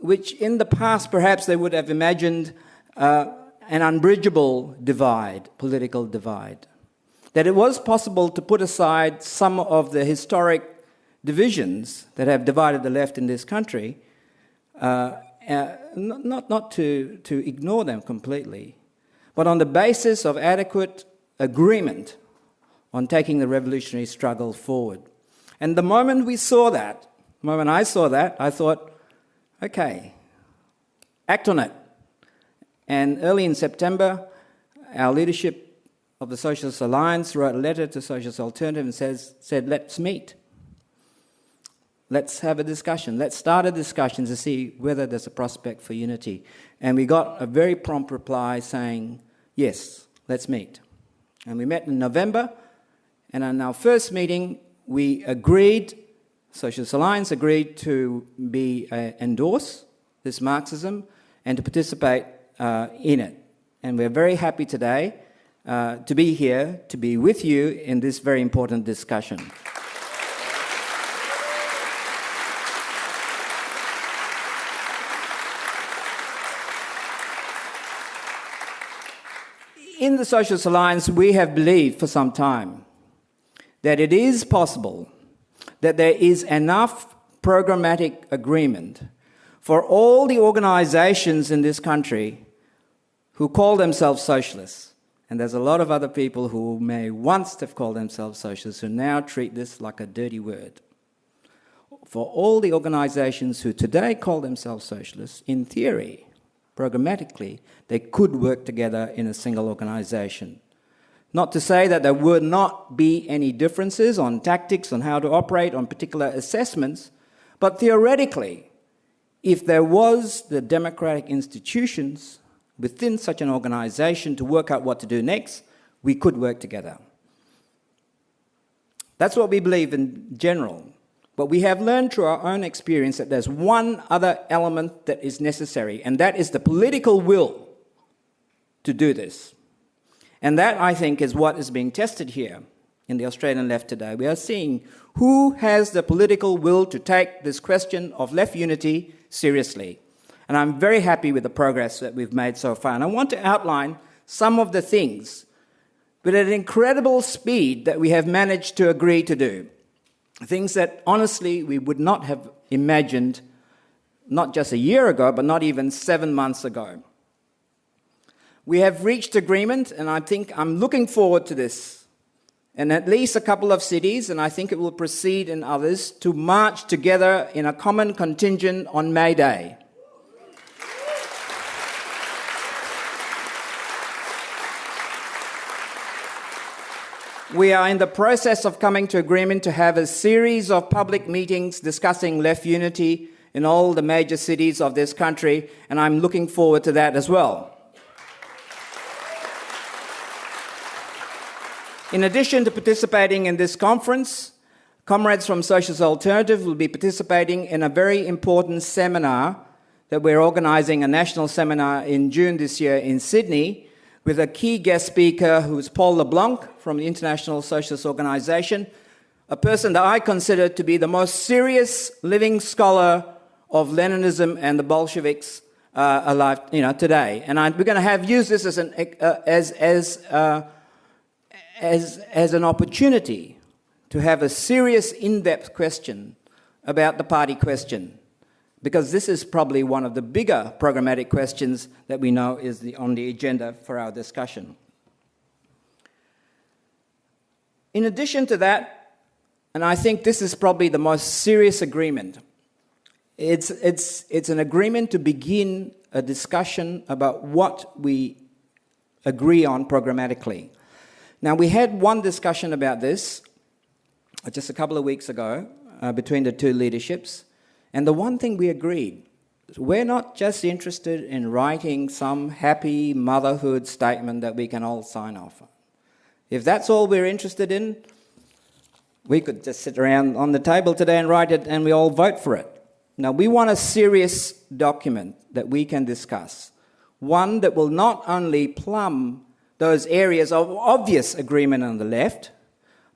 which in the past perhaps they would have imagined an unbridgeable divide, political divide. That it was possible to put aside some of the historic divisions that have divided the left in this country, not to ignore them completely, but on the basis of adequate agreement on taking the revolutionary struggle forward. And the moment I saw that, I thought, okay, act on it. And early in September, our leadership of the Socialist Alliance wrote a letter to Socialist Alternative and said, let's meet. Let's have a discussion. Let's start a discussion to see whether there's a prospect for unity. And we got a very prompt reply saying, yes, let's meet. And we met in November, and on our first meeting, we agreed, Socialist Alliance agreed to endorse this Marxism and to participate in it. And we're very happy today to be here, to be with you in this very important discussion. In the Socialist Alliance, we have believed for some time that it is possible that there is enough programmatic agreement for all the organisations in this country who call themselves socialists, and there's a lot of other people who may once have called themselves socialists who now treat this like a dirty word. For all the organisations who today call themselves socialists, in theory, programmatically, they could work together in a single organisation. Not to say that there would not be any differences on tactics, on how to operate, on particular assessments, but theoretically, if there was the democratic institutions within such an organisation to work out what to do next, we could work together. That's what we believe in general. But we have learned through our own experience that there's one other element that is necessary, and that is the political will to do this. And that, I think, is what is being tested here in the Australian left today. We are seeing who has the political will to take this question of left unity seriously. And I'm very happy with the progress that we've made so far. And I want to outline some of the things with an incredible speed that we have managed to agree to do. Things that, honestly, we would not have imagined not just a year ago, but not even 7 months ago. We have reached agreement, and I think I'm looking forward to this. In at least a couple of cities, and I think it will proceed in others, to march together in a common contingent on May Day. We are in the process of coming to agreement to have a series of public meetings discussing left unity in all the major cities of this country, and I'm looking forward to that as well. In addition to participating in this conference, comrades from Socialist Alternative will be participating in a very important seminar that we're organising, a national seminar in June this year in Sydney, with a key guest speaker who's Paul LeBlanc from the International Socialist Organisation, a person that I consider to be the most serious living scholar of Leninism and the Bolsheviks alive, today. And we're going to use this as an opportunity to have a serious, in-depth question about the party question, because this is probably one of the bigger programmatic questions that we know is on the agenda for our discussion. In addition to that, and I think this is probably the most serious agreement, it's an agreement to begin a discussion about what we agree on programmatically. Now, we had one discussion about this just a couple of weeks ago between the two leaderships, and the one thing we agreed, we're not just interested in writing some happy motherhood statement that we can all sign off on. If that's all we're interested in, we could just sit around on the table today and write it and we all vote for it. Now, we want a serious document that we can discuss, one that will not only plumb those areas of obvious agreement on the left,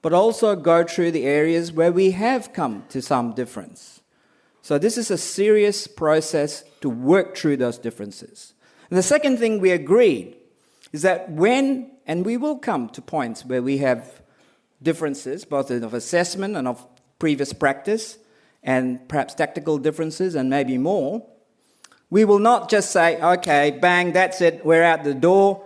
but also go through the areas where we have come to some difference. So this is a serious process to work through those differences. And the second thing we agreed is that when, and we will come to points where we have differences, both of assessment and of previous practice, and perhaps tactical differences and maybe more, we will not just say, okay, bang, that's it, we're out the door.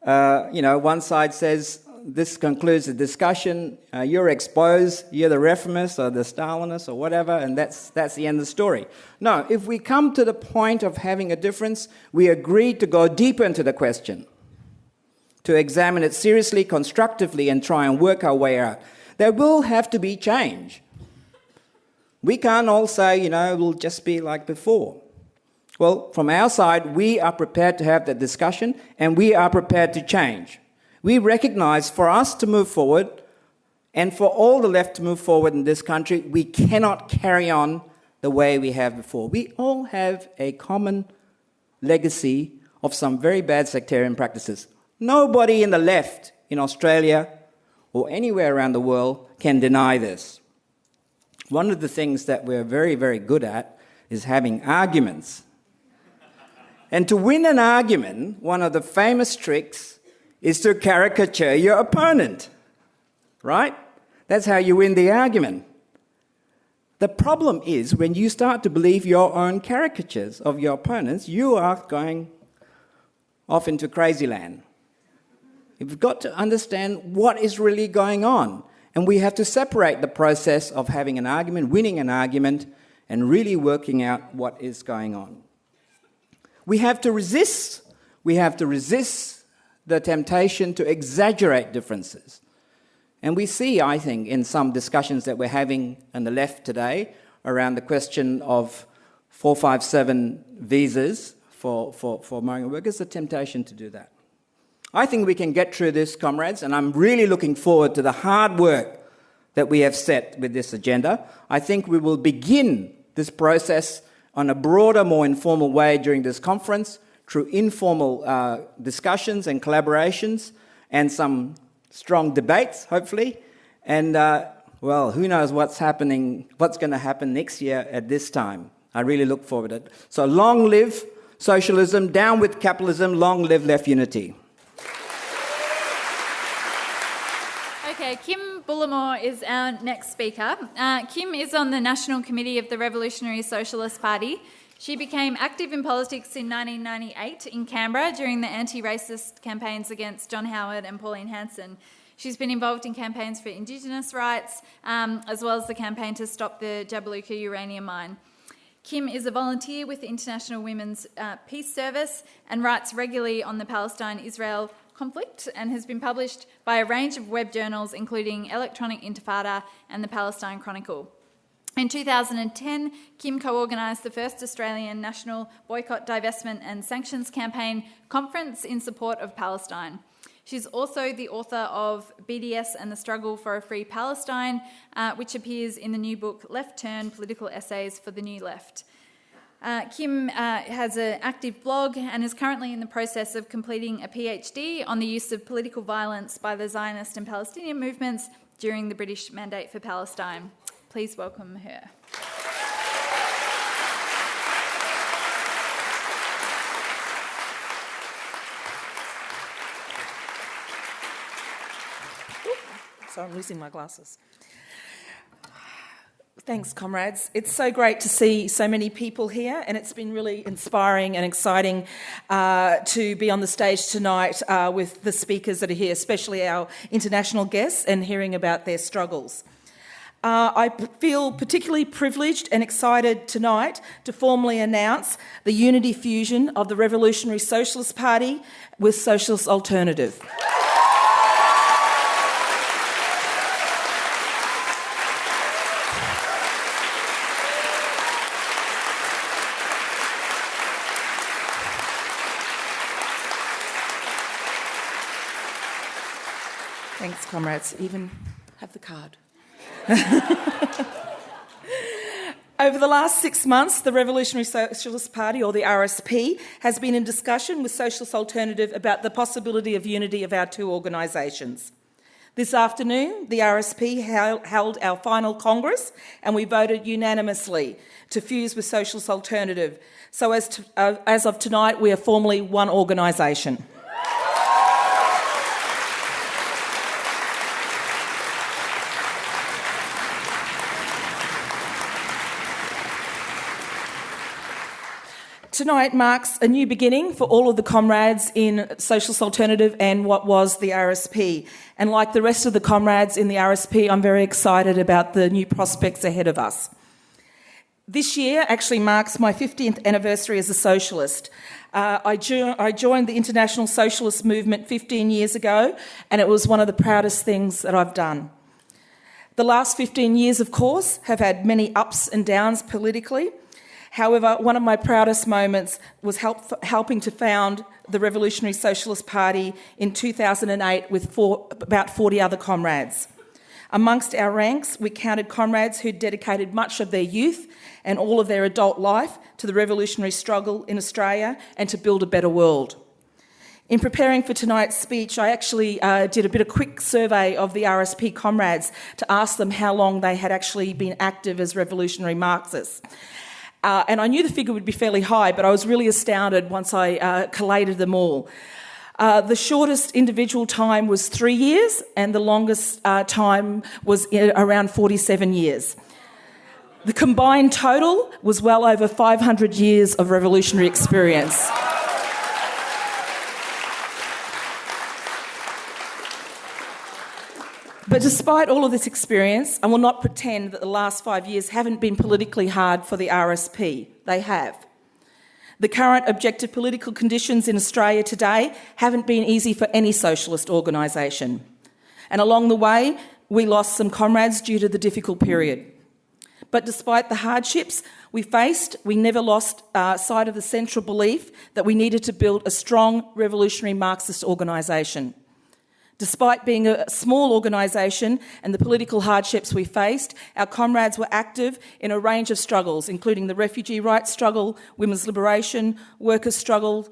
One side says, this concludes the discussion, you're exposed, you're the reformist or the Stalinist or whatever, and that's the end of the story. No, if we come to the point of having a difference, we agreed to go deeper into the question, to examine it seriously, constructively, and try and work our way out. There will have to be change. We can't all say, we'll just be like before. Well, from our side, we are prepared to have that discussion, and we are prepared to change. We recognise for us to move forward, and for all the left to move forward in this country, we cannot carry on the way we have before. We all have a common legacy of some very bad sectarian practices. Nobody in the left in Australia or anywhere around the world can deny this. One of the things that we're very, very good at is having arguments. And to win an argument, one of the famous tricks is to caricature your opponent, right? That's how you win the argument. The problem is when you start to believe your own caricatures of your opponents, you are going off into crazy land. You've got to understand what is really going on. And we have to separate the process of having an argument, winning an argument, and really working out what is going on. We have to resist. We have to resist the temptation to exaggerate differences. And we see, I think, in some discussions that we're having on the left today around the question of 457 visas for migrant workers, the temptation to do that. I think we can get through this, comrades, and I'm really looking forward to the hard work that we have set with this agenda. I think we will begin this process on a broader, more informal way during this conference, through informal discussions and collaborations and some strong debates, hopefully. And, well, who knows what's going to happen next year at this time. I really look forward to it. So long live socialism, down with capitalism, long live left unity. Okay, Kim Bullimore is our next speaker. Kim is on the National Committee of the Revolutionary Socialist Party. She became active in politics in 1998 in Canberra during the anti-racist campaigns against John Howard and Pauline Hanson. She's been involved in campaigns for Indigenous rights, as well as the campaign to stop the Jabiluka uranium mine. Kim is a volunteer with the International Women's Peace Service and writes regularly on the Palestine-Israel conflict and has been published by a range of web journals, including Electronic Intifada and the Palestine Chronicle. In 2010, Kim co-organised the first Australian National Boycott, Divestment and Sanctions Campaign conference in support of Palestine. She's also the author of BDS and the Struggle for a Free Palestine, which appears in the new book Left Turn, Political Essays for the New Left. Kim has an active blog and is currently in the process of completing a PhD on the use of political violence by the Zionist and Palestinian movements during the British Mandate for Palestine. Please welcome her. So I'm losing my glasses. Thanks, comrades. It's so great to see so many people here, and it's been really inspiring and exciting to be on the stage tonight with the speakers that are here, especially our international guests, and hearing about their struggles. I feel particularly privileged and excited tonight to formally announce the unity fusion of the Revolutionary Socialist Party with Socialist Alternative. Thanks, comrades. Even have the card. Over the last 6 months, the Revolutionary Socialist Party, or the RSP, has been in discussion with Socialist Alternative about the possibility of unity of our two organisations. This afternoon, the RSP held our final Congress, and we voted unanimously to fuse with Socialist Alternative. So as of tonight, we are formally one organisation. Tonight marks a new beginning for all of the comrades in Socialist Alternative and what was the RSP. And like the rest of the comrades in the RSP, I'm very excited about the new prospects ahead of us. This year actually marks my 50th anniversary as a socialist. I joined the International Socialist Movement 15 years ago, and it was one of the proudest things that I've done. The last 15 years, of course, have had many ups and downs politically. However, one of my proudest moments was helping to found the Revolutionary Socialist Party in 2008 with about 40 other comrades. Amongst our ranks, we counted comrades who dedicated much of their youth and all of their adult life to the revolutionary struggle in Australia and to build a better world. In preparing for tonight's speech, I actually did a quick survey of the RSP comrades to ask them how long they had actually been active as revolutionary Marxists. And I knew the figure would be fairly high, but I was really astounded once I collated them all. The shortest individual time was 3 years, and the longest time was around 47 years. The combined total was well over 500 years of revolutionary experience. But despite all of this experience, I will not pretend that the last 5 years haven't been politically hard for the RSP. They have. The current objective political conditions in Australia today haven't been easy for any socialist organisation. And along the way, we lost some comrades due to the difficult period. But despite the hardships we faced, we never lost sight of the central belief that we needed to build a strong revolutionary Marxist organisation. Despite being a small organisation and the political hardships we faced, our comrades were active in a range of struggles, including the refugee rights struggle, women's liberation, workers' struggles,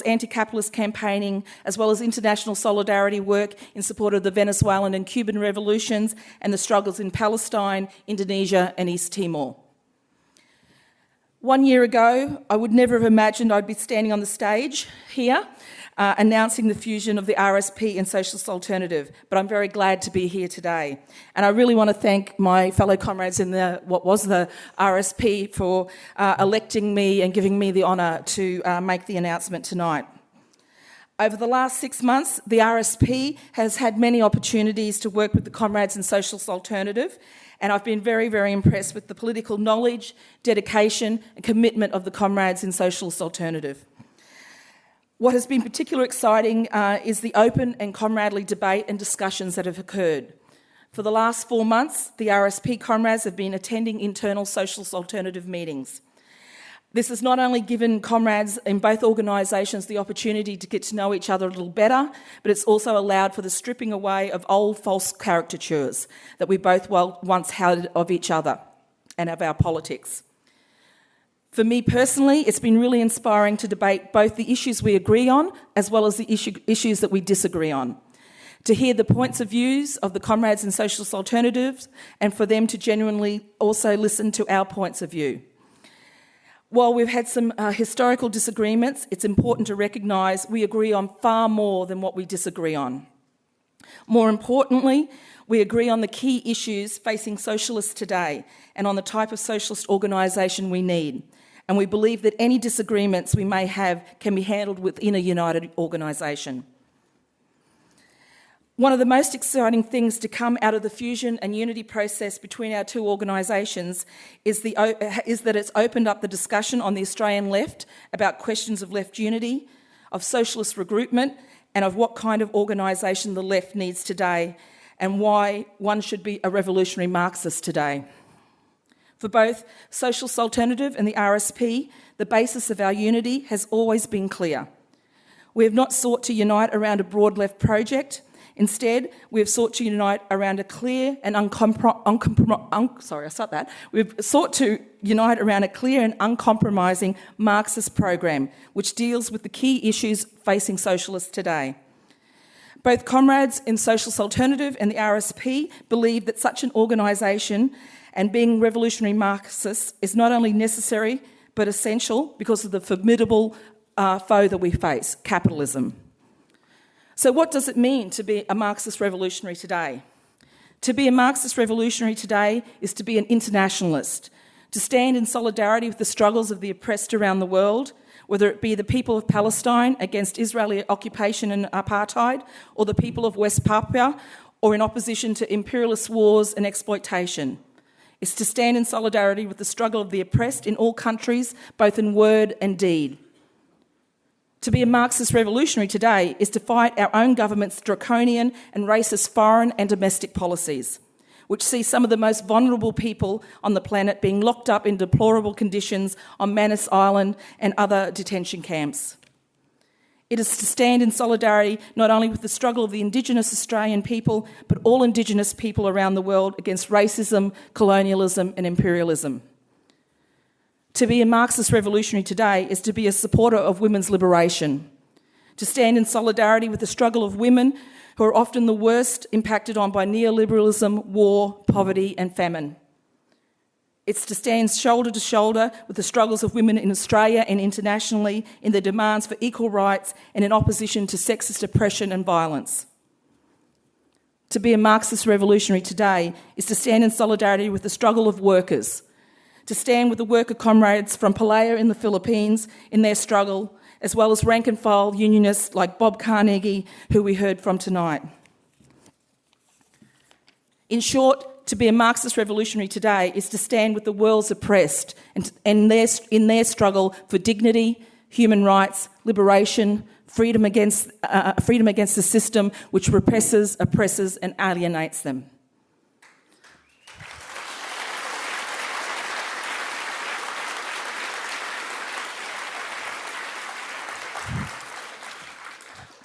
anti-capitalist campaigning, as well as international solidarity work in support of the Venezuelan and Cuban revolutions and the struggles in Palestine, Indonesia and East Timor. 1 year ago, I would never have imagined I'd be standing on the stage here announcing the fusion of the RSP and Socialist Alternative, but I'm very glad to be here today. And I really want to thank my fellow comrades in what was the RSP for electing me and giving me the honour to make the announcement tonight. Over the last 6 months, the RSP has had many opportunities to work with the comrades in Socialist Alternative, and I've been very, very impressed with the political knowledge, dedication and commitment of the comrades in Socialist Alternative. What has been particularly exciting is the open and comradely debate and discussions that have occurred. For the last 4 months, the RSP comrades have been attending internal Socialist Alternative meetings. This has not only given comrades in both organisations the opportunity to get to know each other a little better, but it's also allowed for the stripping away of old false caricatures that we both once had of each other and of our politics. For me personally, it's been really inspiring to debate both the issues we agree on as well as the issues that we disagree on. To hear the points of views of the comrades in Socialist Alternatives and for them to genuinely also listen to our points of view. While we've had some historical disagreements, it's important to recognise we agree on far more than what we disagree on. More importantly, we agree on the key issues facing socialists today and on the type of socialist organisation we need. And we believe that any disagreements we may have can be handled within a united organisation. One of the most exciting things to come out of the fusion and unity process between our two organisations is that it's opened up the discussion on the Australian left about questions of left unity, of socialist recruitment, and of what kind of organisation the left needs today and why one should be a revolutionary Marxist today. For both Socialist Alternative and the RSP, the basis of our unity has always been clear. We have not sought to unite around a broad left project. Instead, we have sought to unite around a clear and We've sought to unite around a clear and uncompromising Marxist program, which deals with the key issues facing socialists today. Both comrades in Socialist Alternative and the RSP believe that such an organisation and being revolutionary Marxists is not only necessary but essential because of the formidable foe that we face, capitalism. So what does it mean to be a Marxist revolutionary today? To be a Marxist revolutionary today is to be an internationalist, to stand in solidarity with the struggles of the oppressed around the world, whether it be the people of Palestine against Israeli occupation and apartheid, or the people of West Papua, or in opposition to imperialist wars and exploitation. It's to stand in solidarity with the struggle of the oppressed in all countries, both in word and deed. To be a Marxist revolutionary today is to fight our own government's draconian and racist foreign and domestic policies, which see some of the most vulnerable people on the planet being locked up in deplorable conditions on Manus Island and other detention camps. It is to stand in solidarity not only with the struggle of the Indigenous Australian people, but all Indigenous people around the world against racism, colonialism and imperialism. To be a Marxist revolutionary today is to be a supporter of women's liberation, to stand in solidarity with the struggle of women who are often the worst impacted on by neoliberalism, war, poverty and famine. It's to stand shoulder to shoulder with the struggles of women in Australia and internationally in their demands for equal rights and in opposition to sexist oppression and violence. To be a Marxist revolutionary today is to stand in solidarity with the struggle of workers, to stand with the worker comrades from PALEA in the Philippines in their struggle, as well as rank and file unionists like Bob Carnegie, who we heard from tonight. In short, to be a Marxist revolutionary today is to stand with the world's oppressed and in their struggle for dignity, human rights, liberation, freedom against the system which represses, oppresses and alienates them.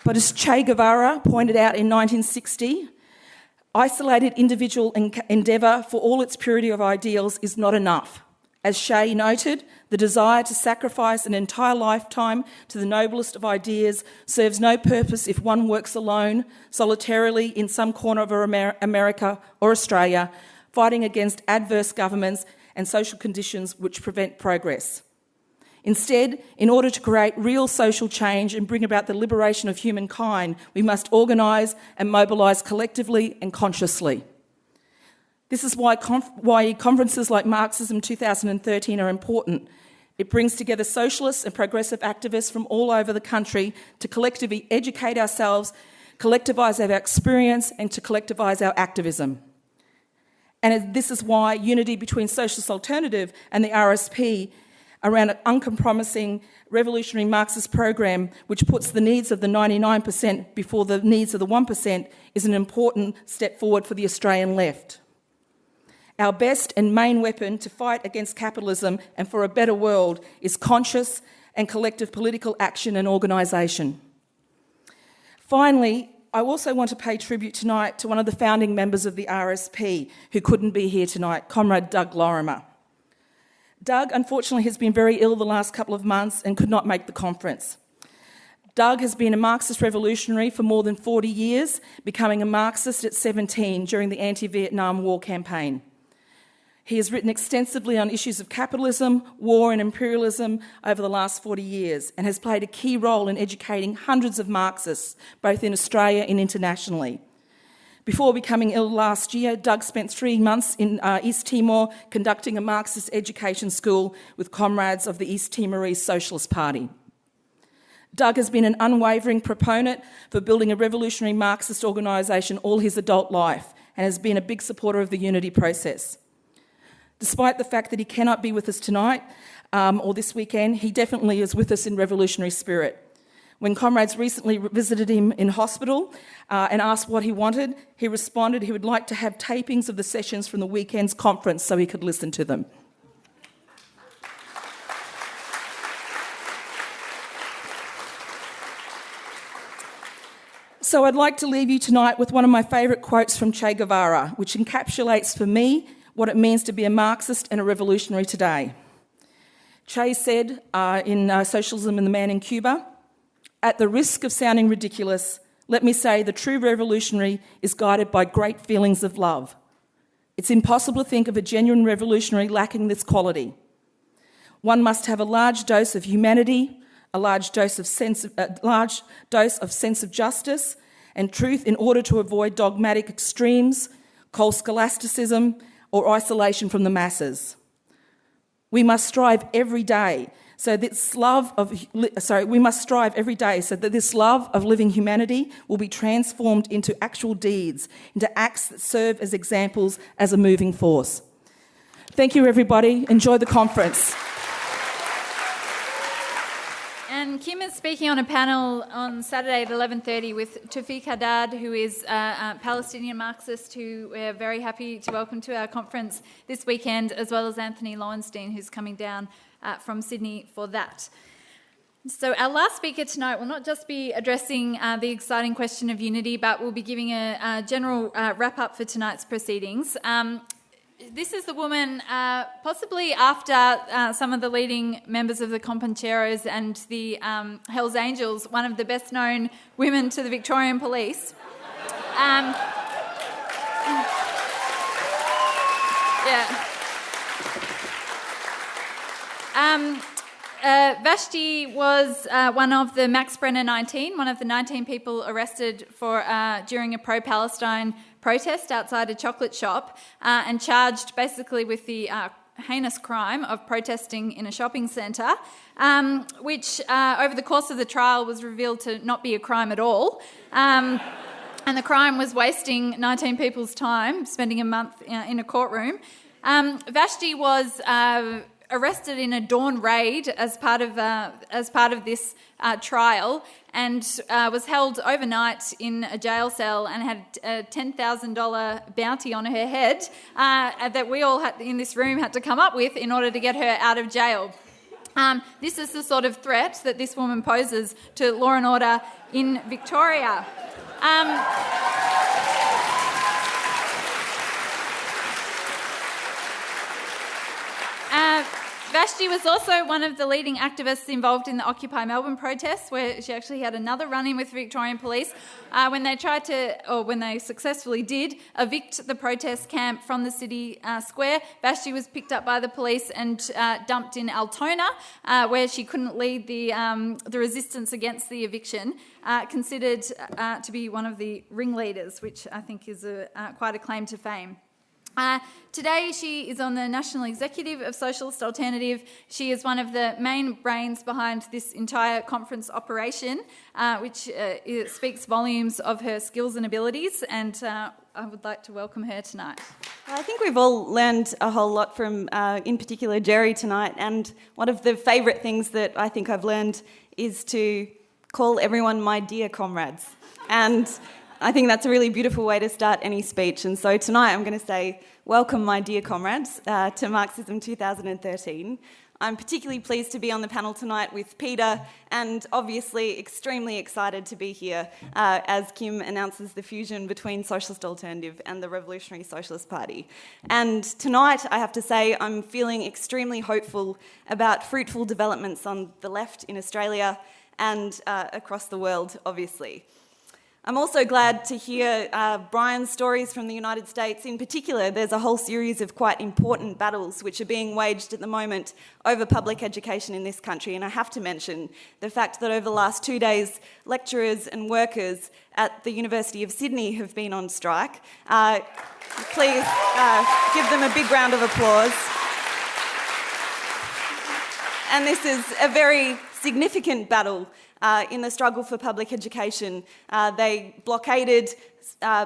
But as Che Guevara pointed out in 1960, isolated individual endeavour for all its purity of ideals is not enough. As Che noted, the desire to sacrifice an entire lifetime to the noblest of ideas serves no purpose if one works alone, solitarily in some corner of America or Australia, fighting against adverse governments and social conditions which prevent progress. Instead, in order to create real social change and bring about the liberation of humankind, we must organise and mobilise collectively and consciously. This is why conferences like Marxism 2013 are important. It brings together socialists and progressive activists from all over the country to collectively educate ourselves, collectivise our experience, and to collectivise our activism. And this is why unity between Socialist Alternative and the RSP around an uncompromising revolutionary Marxist program which puts the needs of the 99% before the needs of the 1% is an important step forward for the Australian left. Our best and main weapon to fight against capitalism and for a better world is conscious and collective political action and organisation. Finally, I also want to pay tribute tonight to one of the founding members of the RSP who couldn't be here tonight, Comrade Doug Lorimer. Doug, unfortunately, has been very ill the last couple of months and could not make the conference. Doug has been a Marxist revolutionary for more than 40 years, becoming a Marxist at 17 during the anti-Vietnam War campaign. He has written extensively on issues of capitalism, war and imperialism over the last 40 years and has played a key role in educating hundreds of Marxists, both in Australia and internationally. Before becoming ill last year, Doug spent 3 months in East Timor conducting a Marxist education school with comrades of the East Timorese Socialist Party. Doug has been an unwavering proponent for building a revolutionary Marxist organisation all his adult life and has been a big supporter of the unity process. Despite the fact that he cannot be with us tonight or this weekend, he definitely is with us in revolutionary spirit. When comrades recently visited him in hospital and asked what he wanted, he responded he would like to have tapings of the sessions from the weekend's conference so he could listen to them. So I'd like to leave you tonight with one of my favourite quotes from Che Guevara, which encapsulates for me what it means to be a Marxist and a revolutionary today. Che said in Socialism and the Man in Cuba, "At the risk of sounding ridiculous, let me say the true revolutionary is guided by great feelings of love. It's impossible to think of a genuine revolutionary lacking this quality. One must have a large dose of humanity, a large dose of sense of justice and truth in order to avoid dogmatic extremes, cold scholasticism, or isolation from the masses. We must strive every day so that this love of living humanity will be transformed into actual deeds, into acts that serve as examples as a moving force." Thank you, everybody. Enjoy the conference. And Kim is speaking on a panel on Saturday at 11:30 with Tawfiq Haddad, who is a Palestinian Marxist who we're very happy to welcome to our conference this weekend, as well as Anthony Lowenstein, who's coming down from Sydney for that. So our last speaker tonight will not just be addressing the exciting question of unity, but will be giving a general wrap-up for tonight's proceedings. This is the woman, possibly after some of the leading members of the Compancheros and the Hells Angels, one of the best-known women to the Victorian Police. Vashti was one of the Max Brenner 19, one of the 19 people arrested for during a pro-Palestine protest outside a chocolate shop and charged basically with the heinous crime of protesting in a shopping centre, which over the course of the trial was revealed to not be a crime at all. And the crime was wasting 19 people's time, spending a month in a courtroom. Vashti was arrested in a dawn raid as part of this trial, and was held overnight in a jail cell and had a $10,000 bounty on her head that we all in this room had to come up with in order to get her out of jail. This is the sort of threat that this woman poses to law and order in Victoria. Vashti was also one of the leading activists involved in the Occupy Melbourne protests, where she actually had another run-in with Victorian police when they successfully did evict the protest camp from the city square. Vashti was picked up by the police and dumped in Altona, where she couldn't lead the resistance against the eviction, considered to be one of the ringleaders, which I think is quite a claim to fame. Today she is on the National Executive of Socialist Alternative. She is one of the main brains behind this entire conference operation, which speaks volumes of her skills and abilities, and I would like to welcome her tonight. I think we've all learned a whole lot from, in particular, Gerry tonight, and one of the favourite things that I think I've learned is to call everyone my dear comrades. And I think that's a really beautiful way to start any speech. And so tonight I'm going to say, welcome, my dear comrades, to Marxism 2013. I'm particularly pleased to be on the panel tonight with Peter, and obviously extremely excited to be here as Kim announces the fusion between Socialist Alternative and the Revolutionary Socialist Party. And tonight, I have to say, I'm feeling extremely hopeful about fruitful developments on the left in Australia and across the world, obviously. I'm also glad to hear Brian's stories from the United States. In particular, there's a whole series of quite important battles which are being waged at the moment over public education in this country. And I have to mention the fact that over the last 2 days, lecturers and workers at the University of Sydney have been on strike. Please give them a big round of applause. And this is a very significant battle in the struggle for public education. They blockaded,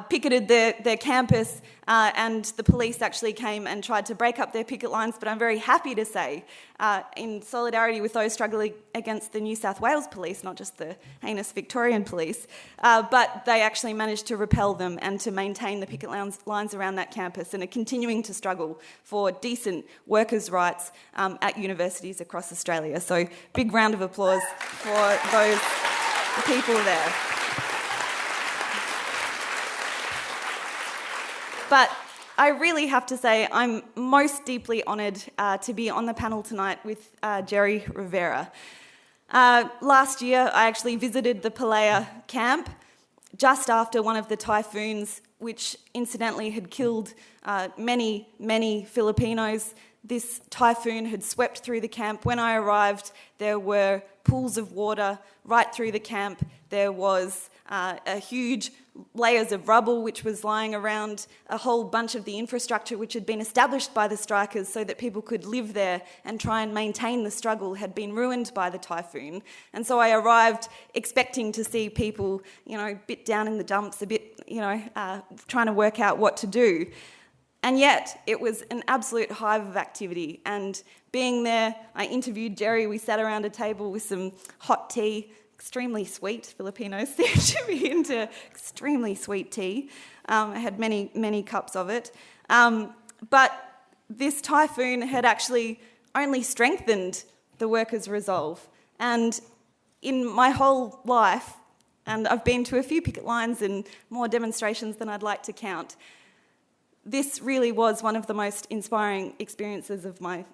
picketed their campus, and the police actually came and tried to break up their picket lines, but I'm very happy to say, in solidarity with those struggling against the New South Wales police, not just the heinous Victorian police, but they actually managed to repel them and to maintain the picket lines around that campus, and are continuing to struggle for decent workers' rights at universities across Australia. So big round of applause for those people there. But I really have to say I'm most deeply honoured to be on the panel tonight with Gerry Rivera. Last year I actually visited the PALEA camp just after one of the typhoons, which incidentally had killed many Filipinos. This typhoon had swept through the camp. When I arrived, there were pools of water right through the camp. There was a huge layers of rubble which was lying around a whole bunch of the infrastructure which had been established by the strikers so that people could live there and try and maintain the struggle had been ruined by the typhoon. And so I arrived expecting to see people, a bit down in the dumps, a bit, trying to work out what to do. And yet it was an absolute hive of activity. And being there, I interviewed Gerry. We sat around a table with some hot tea, extremely sweet. Filipinos seem to be into extremely sweet tea. I had many cups of it. But this typhoon had actually only strengthened the workers' resolve. And in my whole life, and I've been to a few picket lines and more demonstrations than I'd like to count, this really was one of the most inspiring experiences of my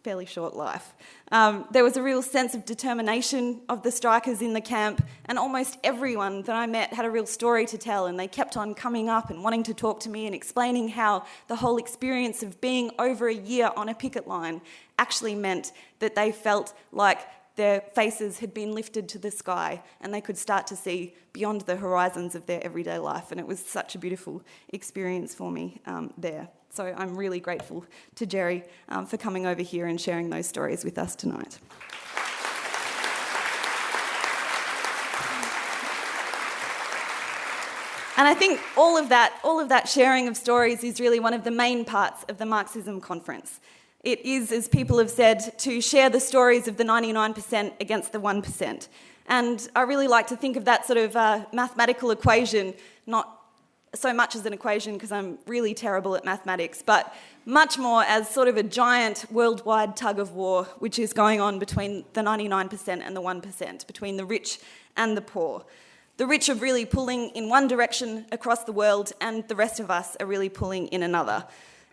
fairly short life. There was a real sense of determination of the strikers in the camp, and almost everyone that I met had a real story to tell, and they kept on coming up and wanting to talk to me and explaining how the whole experience of being over a year on a picket line actually meant that they felt like their faces had been lifted to the sky and they could start to see beyond the horizons of their everyday life. And it was such a beautiful experience for me there. So I'm really grateful to Gerry for coming over here and sharing those stories with us tonight. And I think all of that sharing of stories is really one of the main parts of the Marxism conference. It is, as people have said, to share the stories of the 99% against the 1%. And I really like to think of that sort of mathematical equation not so much as an equation because I'm really terrible at mathematics, but much more as sort of a giant worldwide tug of war which is going on between the 99% and the 1%, between the rich and the poor. The rich are really pulling in one direction across the world and the rest of us are really pulling in another.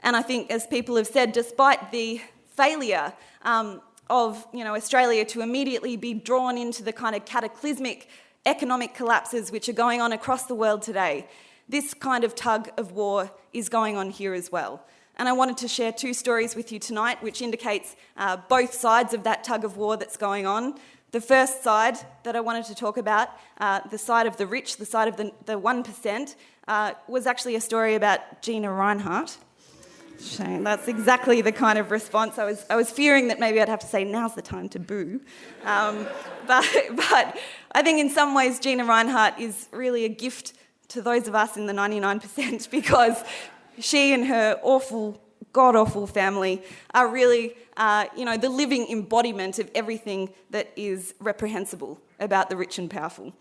And I think, as people have said, despite the failure of Australia to immediately be drawn into the kind of cataclysmic economic collapses which are going on across the world today, this kind of tug of war is going on here as well. And I wanted to share two stories with you tonight which indicates both sides of that tug of war that's going on. The first side that I wanted to talk about, the side of the rich, the side of the 1%, was actually a story about Gina Rinehart. Shame, that's exactly the kind of response. I was fearing that maybe I'd have to say, now's the time to boo. But I think in some ways Gina Rinehart is really a gift to those of us in the 99% because she and her awful, god-awful family are really, the living embodiment of everything that is reprehensible about the rich and powerful.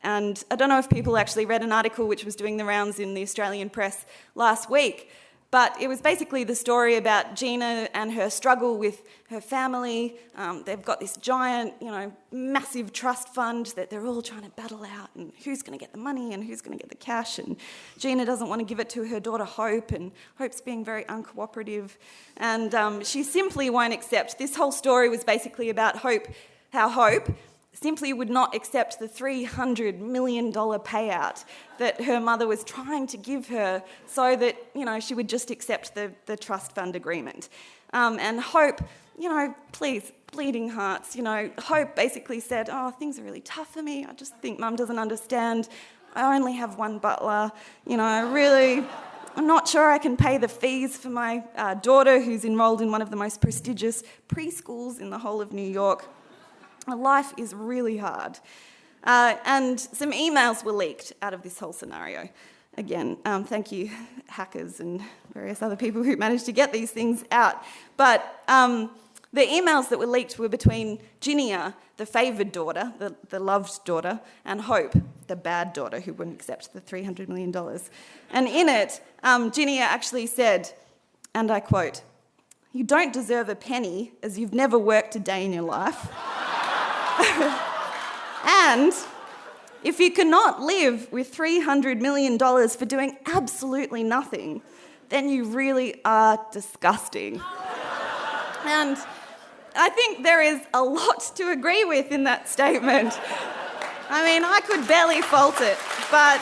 And I don't know if people actually read an article which was doing the rounds in the Australian press last week, but it was basically the story about Gina and her struggle with her family. They've got this giant, massive trust fund that they're all trying to battle out, and who's going to get the money and who's going to get the cash. And Gina doesn't want to give it to her daughter Hope, and Hope's being very uncooperative. And she simply won't accept. This whole story was basically about Hope, how Hope simply would not accept the $300 million payout that her mother was trying to give her so that, she would just accept the trust fund agreement. And Hope, please, bleeding hearts, Hope basically said, oh, things are really tough for me. I just think Mum doesn't understand. I only have one butler. I'm not sure I can pay the fees for my daughter who's enrolled in one of the most prestigious preschools in the whole of New York. Life is really hard. And some emails were leaked out of this whole scenario. Again, thank you, hackers and various other people who managed to get these things out. But the emails that were leaked were between Ginia, the favoured daughter, the loved daughter, and Hope, the bad daughter who wouldn't accept the $300 million. And in it, Ginia actually said, and I quote, "You don't deserve a penny as you've never worked a day in your life. And if you cannot live with $300 million for doing absolutely nothing, then you really are disgusting." And I think there is a lot to agree with in that statement. I mean, I could barely fault it, but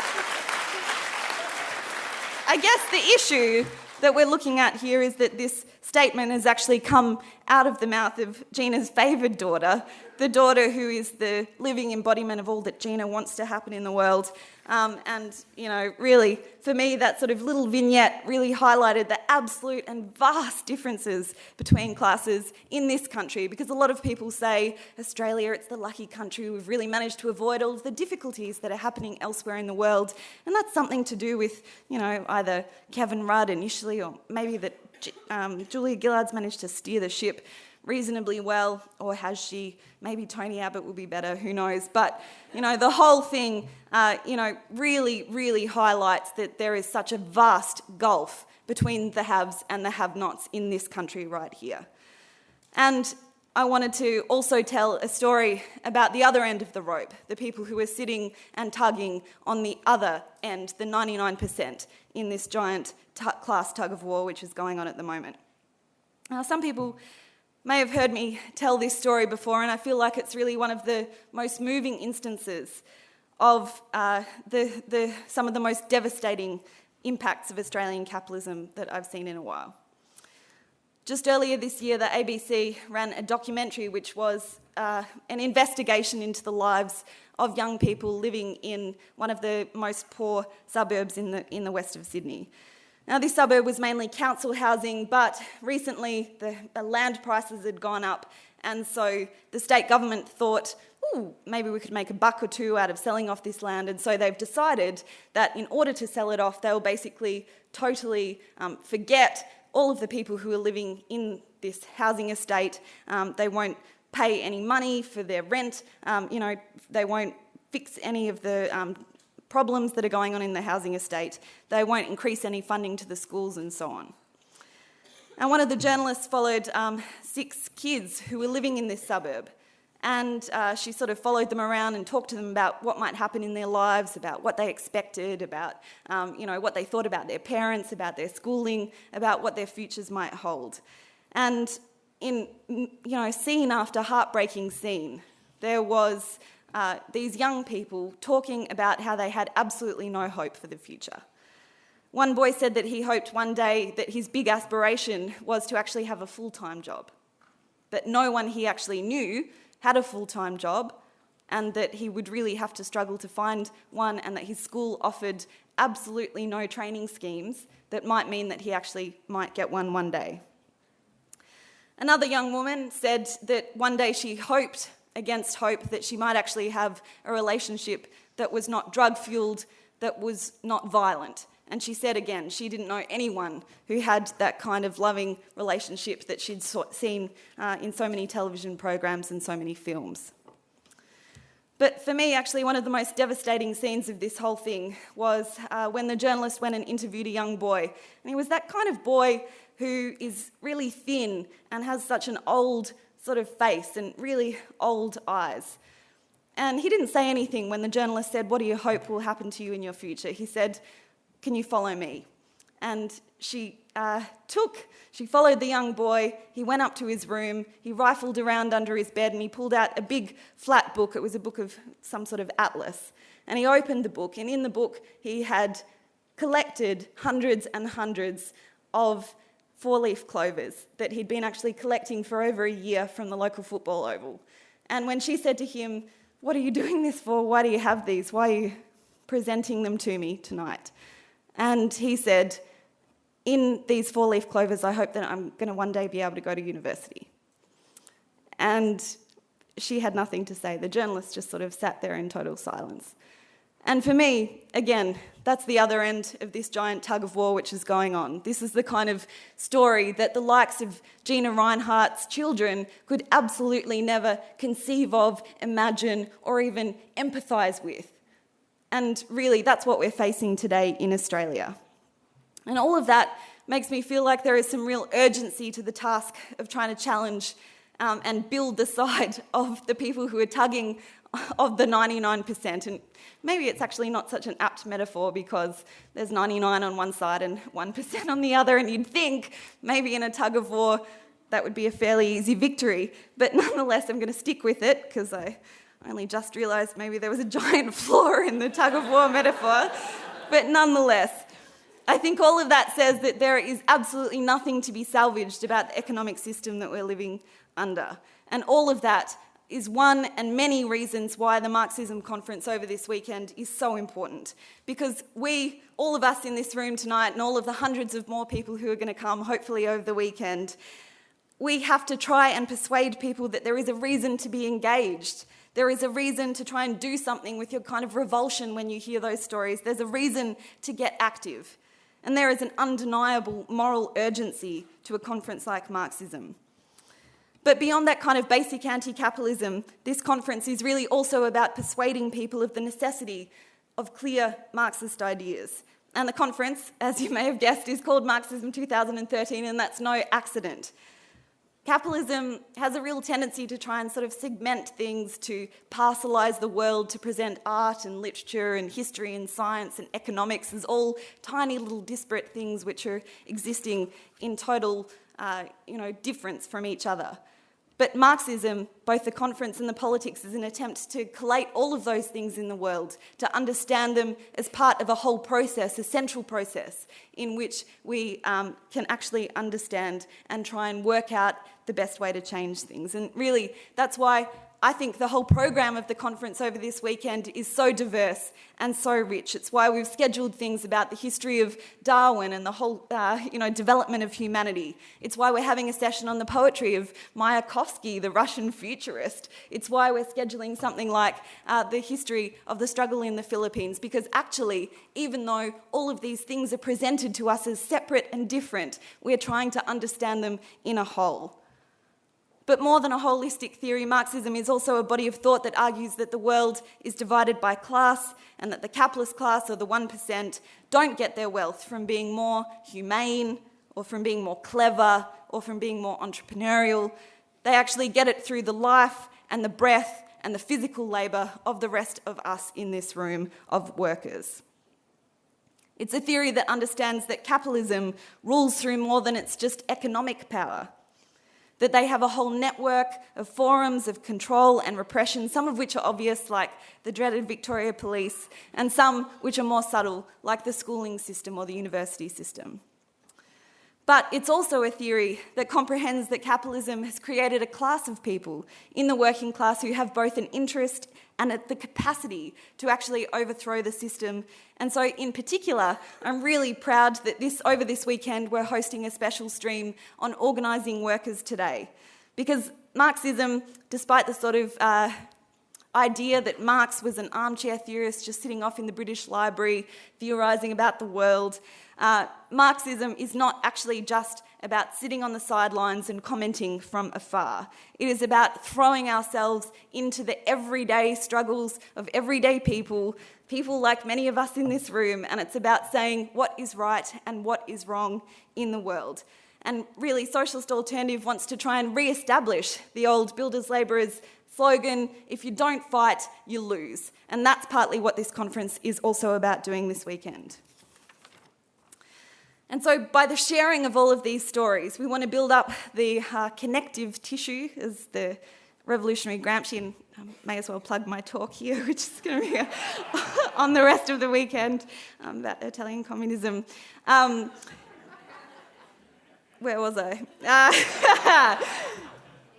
I guess the issue that we're looking at here is that this statement has actually come out of the mouth of Gina's favoured daughter, the daughter who is the living embodiment of all that Gina wants to happen in the world. Really, for me, that sort of little vignette really highlighted the absolute and vast differences between classes in this country, because a lot of people say, Australia, it's the lucky country, we've really managed to avoid all of the difficulties that are happening elsewhere in the world. And that's something to do with, either Kevin Rudd initially, or maybe that Julia Gillard's managed to steer the ship reasonably well, or has she? Maybe Tony Abbott will be better, who knows? But, the whole thing, really, really highlights that there is such a vast gulf between the haves and the have-nots in this country right here. And I wanted to also tell a story about the other end of the rope, the people who are sitting and tugging on the other end, the 99% in this giant class tug-of-war which is going on at the moment. Now, some people may have heard me tell this story before, and I feel like it's really one of the most moving instances of some of the most devastating impacts of Australian capitalism that I've seen in a while. Just earlier this year, the ABC ran a documentary which was an investigation into the lives of young people living in one of the most poor suburbs in the west of Sydney. Now, this suburb was mainly council housing, but recently the land prices had gone up, and so the state government thought, maybe we could make a buck or two out of selling off this land, and so they've decided that in order to sell it off, they'll basically totally forget all of the people who are living in this housing estate. They won't pay any money for their rent, they won't fix any of the problems that are going on in the housing estate. They won't increase any funding to the schools and so on. And one of the journalists followed 6 kids who were living in this suburb. And she sort of followed them around and talked to them about what might happen in their lives, about what they expected, about what they thought about their parents, about their schooling, about what their futures might hold. And in scene after heartbreaking scene, there was these young people talking about how they had absolutely no hope for the future. One boy said that he hoped one day that his big aspiration was to actually have a full-time job, that no one he actually knew had a full-time job, and that he would really have to struggle to find one, and that his school offered absolutely no training schemes that might mean that he actually might get one day. Another young woman said that one day she hoped, against hope, that she might actually have a relationship that was not drug-fueled, that was not violent. And she said again, she didn't know anyone who had that kind of loving relationship that she'd seen in so many television programs and so many films. But for me, actually, one of the most devastating scenes of this whole thing was when the journalist went and interviewed a young boy. And he was that kind of boy who is really thin and has such an old sort of face and really old eyes. And he didn't say anything when the journalist said, "What do you hope will happen to you in your future?" He said, "Can you follow me?" And she followed the young boy. He went up to his room, he rifled around under his bed, and he pulled out a big flat book. It was a book of some sort of atlas. And he opened the book, and in the book he had collected hundreds and hundreds of 4-leaf clovers that he'd been actually collecting for over a year from the local football oval. And when she said to him, "What are you doing this for? Why do you have these? Why are you presenting them to me tonight?" And he said, "In these 4-leaf clovers, I hope that I'm going to one day be able to go to university." And she had nothing to say. The journalist just sort of sat there in total silence. And for me, again, that's the other end of this giant tug of war which is going on. This is the kind of story that the likes of Gina Rinehart's children could absolutely never conceive of, imagine, or even empathise with. And really, that's what we're facing today in Australia. And all of that makes me feel like there is some real urgency to the task of trying to challenge and build the side of the people who are tugging of the 99%. And maybe it's actually not such an apt metaphor because there's 99 on one side and 1% on the other, and you'd think maybe in a tug of war that would be a fairly easy victory. But nonetheless, I'm going to stick with it because I only just realised maybe there was a giant flaw in the tug-of-war metaphor. But nonetheless, I think all of that says that there is absolutely nothing to be salvaged about the economic system that we're living under. And all of that is one and many reasons why the Marxism conference over this weekend is so important. Because we, all of us in this room tonight, and all of the hundreds of more people who are going to come, hopefully over the weekend, we have to try and persuade people that there is a reason to be engaged. There is a reason to try and do something with your kind of revulsion when you hear those stories. There's a reason to get active. And there is an undeniable moral urgency to a conference like Marxism. But beyond that kind of basic anti-capitalism, this conference is really also about persuading people of the necessity of clear Marxist ideas. And the conference, as you may have guessed, is called Marxism 2013, and that's no accident. Capitalism has a real tendency to try and sort of segment things, to parcelise the world, to present art and literature and history and science and economics as all tiny little disparate things which are existing in total difference from each other. But Marxism, both the conference and the politics, is an attempt to collate all of those things in the world, to understand them as part of a whole process, a central process, in which we can actually understand and try and work out the best way to change things. And really, that's why I think the whole program of the conference over this weekend is so diverse and so rich. It's why we've scheduled things about the history of Darwin and the whole, development of humanity. It's why we're having a session on the poetry of Mayakovsky, the Russian futurist. It's why we're scheduling something like the history of the struggle in the Philippines, because actually, even though all of these things are presented to us as separate and different, we're trying to understand them in a whole. But more than a holistic theory, Marxism is also a body of thought that argues that the world is divided by class and that the capitalist class, or the 1%, don't get their wealth from being more humane or from being more clever or from being more entrepreneurial. They actually get it through the life and the breath and the physical labour of the rest of us in this room of workers. It's a theory that understands that capitalism rules through more than its just economic power, that they have a whole network of forums of control and repression, some of which are obvious, like the dreaded Victoria Police, and some which are more subtle, like the schooling system or the university system. But it's also a theory that comprehends that capitalism has created a class of people in the working class who have both an interest and the capacity to actually overthrow the system. And so in particular, I'm really proud that over this weekend we're hosting a special stream on organising workers today. Because Marxism, despite the sort of idea that Marx was an armchair theorist just sitting off in the British Library theorising about the world, Marxism is not actually just about sitting on the sidelines and commenting from afar. It is about throwing ourselves into the everyday struggles of everyday people like many of us in this room, and it's about saying what is right and what is wrong in the world. And really, Socialist Alternative wants to try and re-establish the old builders, labourers slogan, if you don't fight, you lose. And that's partly what this conference is also about doing this weekend. And so by the sharing of all of these stories, we want to build up the connective tissue, as the revolutionary Gramsci, and I may as well plug my talk here, which is going to be on the rest of the weekend about Italian communism. Where was I?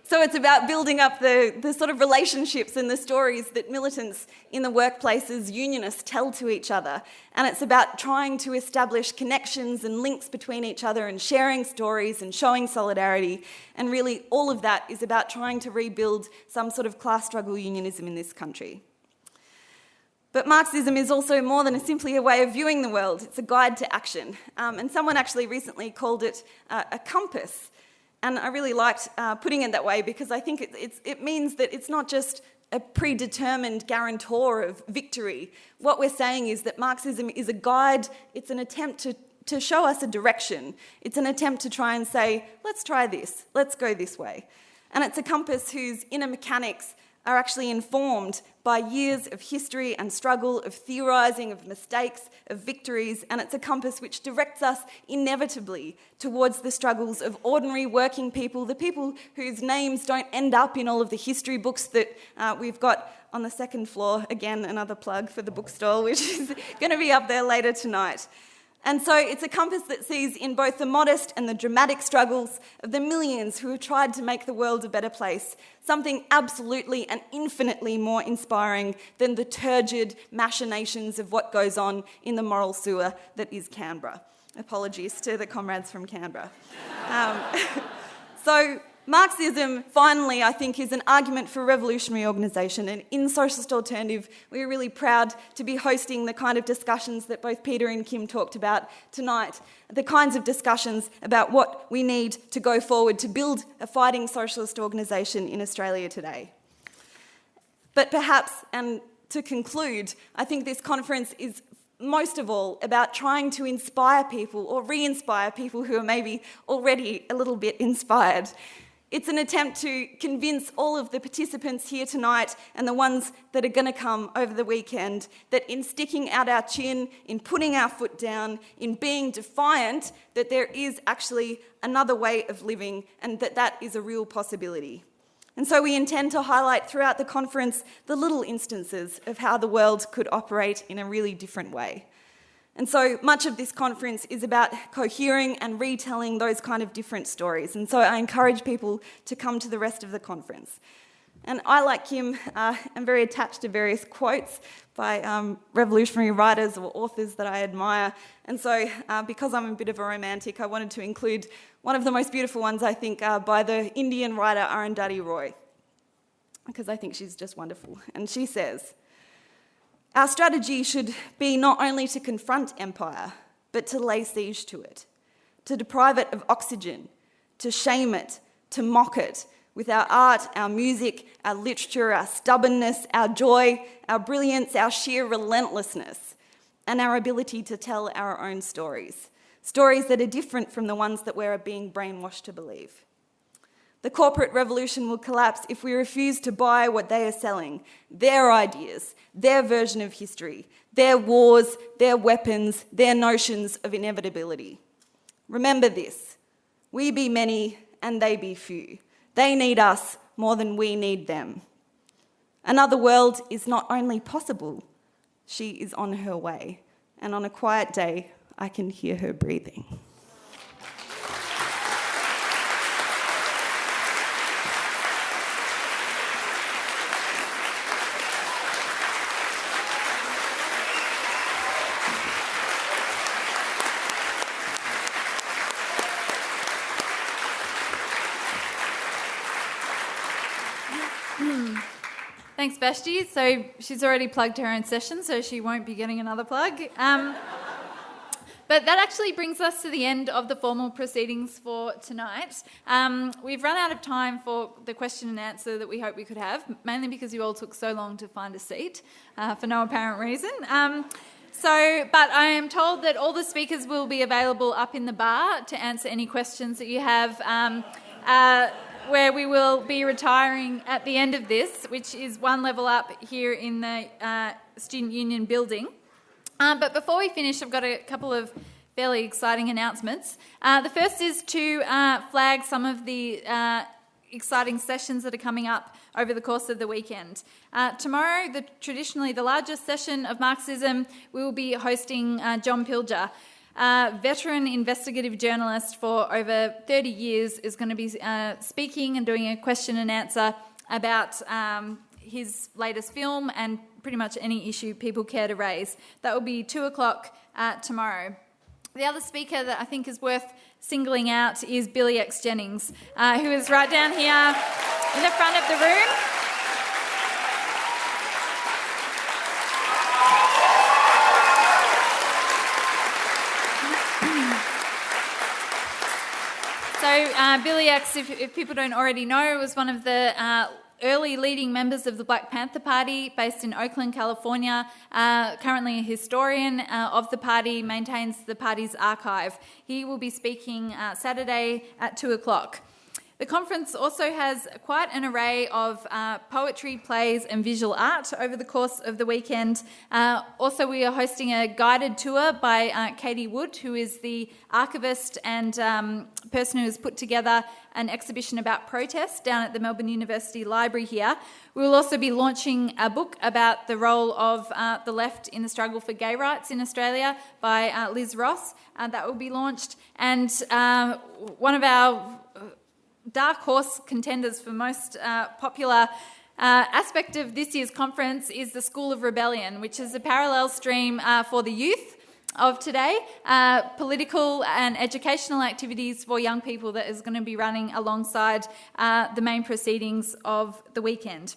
So it's about building up the sort of relationships and the stories that militants in the workplaces, unionists, tell to each other. And it's about trying to establish connections and links between each other and sharing stories and showing solidarity. And really all of that is about trying to rebuild some sort of class struggle unionism in this country. But Marxism is also more than simply a way of viewing the world. It's a guide to action. And someone actually recently called it a compass. And I really liked putting it that way because I think it means that it's not just a predetermined guarantor of victory. What we're saying is that Marxism is a guide. It's an attempt to show us a direction. It's an attempt to try and say, let's try this, let's go this way. And it's a compass whose inner mechanics are actually informed by years of history and struggle, of theorising, of mistakes, of victories, and it's a compass which directs us inevitably towards the struggles of ordinary working people, the people whose names don't end up in all of the history books that we've got on the second floor. Again, another plug for the bookstall, which is going to be up there later tonight. And so it's a compass that sees in both the modest and the dramatic struggles of the millions who have tried to make the world a better place, something absolutely and infinitely more inspiring than the turgid machinations of what goes on in the moral sewer that is Canberra. Apologies to the comrades from Canberra. So Marxism, finally, I think, is an argument for revolutionary organisation. And in Socialist Alternative, we're really proud to be hosting the kind of discussions that both Peter and Kim talked about tonight, the kinds of discussions about what we need to go forward to build a fighting socialist organisation in Australia today. But perhaps, and to conclude, I think this conference is most of all about trying to inspire people or re-inspire people who are maybe already a little bit inspired. It's an attempt to convince all of the participants here tonight and the ones that are going to come over the weekend that in sticking out our chin, in putting our foot down, in being defiant, that there is actually another way of living and that is a real possibility. And so we intend to highlight throughout the conference the little instances of how the world could operate in a really different way. And so much of this conference is about cohering and retelling those kind of different stories. And so I encourage people to come to the rest of the conference. And I, like Kim, am very attached to various quotes by revolutionary writers or authors that I admire. And so because I'm a bit of a romantic, I wanted to include one of the most beautiful ones, I think, by the Indian writer Arundhati Roy, because I think she's just wonderful. And she says, "Our strategy should be not only to confront empire, but to lay siege to it, to deprive it of oxygen, to shame it, to mock it, with our art, our music, our literature, our stubbornness, our joy, our brilliance, our sheer relentlessness, and our ability to tell our own stories. Stories that are different from the ones that we're being brainwashed to believe. The corporate revolution will collapse if we refuse to buy what they are selling, their ideas, their version of history, their wars, their weapons, their notions of inevitability. Remember this: we be many and they be few. They need us more than we need them. Another world is not only possible, she is on her way. And on a quiet day, I can hear her breathing. Thanks, Vashti. So she's already plugged her own session, so she won't be getting another plug. But that actually brings us to the end of the formal proceedings for tonight. We've run out of time for the question and answer that we hoped we could have, mainly because you all took so long to find a seat for no apparent reason. But I am told that all the speakers will be available up in the bar to answer any questions that you have, where we will be retiring at the end of this, which is one level up here in the Student Union building. But before we finish, I've got a couple of fairly exciting announcements. The first is to flag some of the exciting sessions that are coming up over the course of the weekend. Tomorrow, traditionally the largest session of Marxism, we will be hosting John Pilger. Veteran investigative journalist for over 30 years, is going to be speaking and doing a question and answer about his latest film and pretty much any issue people care to raise. That will be 2:00 tomorrow. The other speaker that I think is worth singling out is Billy X. Jennings, who is right down here in the front of the room. So Billy X, if people don't already know, was one of the early leading members of the Black Panther Party based in Oakland, California. Currently a historian of the party, maintains the party's archive. He will be speaking Saturday at 2:00. The conference also has quite an array of poetry, plays and visual art over the course of the weekend. Also, we are hosting a guided tour by Katie Wood, who is the archivist and person who has put together an exhibition about protest down at the Melbourne University Library here. We will also be launching a book about the role of the left in the struggle for gay rights in Australia by Liz Ross. That will be launched. And one of our dark horse contenders for most popular aspect of this year's conference is the School of Rebellion, which is a parallel stream for the youth of today, political and educational activities for young people that is going to be running alongside the main proceedings of the weekend.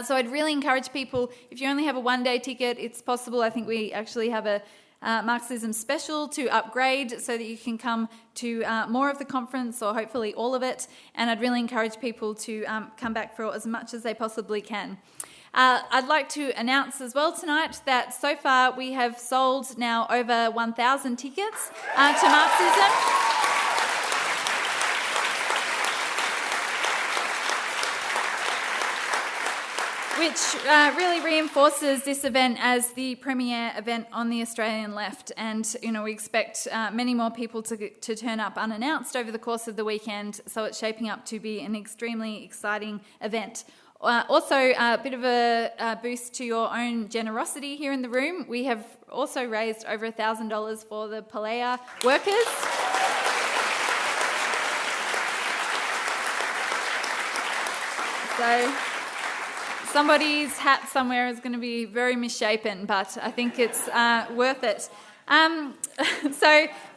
So I'd really encourage people, if you only have a one-day ticket, it's possible. I think we actually have a Marxism special to upgrade so that you can come to more of the conference, or hopefully all of it, and I'd really encourage people to come back for as much as they possibly can. I'd like to announce as well tonight that so far we have sold now over 1,000 tickets to Marxism. Which really reinforces this event as the premier event on the Australian left, and we expect many more people to turn up unannounced over the course of the weekend, so it's shaping up to be an extremely exciting event. Also, a bit of a boost to your own generosity here in the room. We have also raised over $1,000 for the PALEA workers. So somebody's hat somewhere is going to be very misshapen, but I think it's worth it.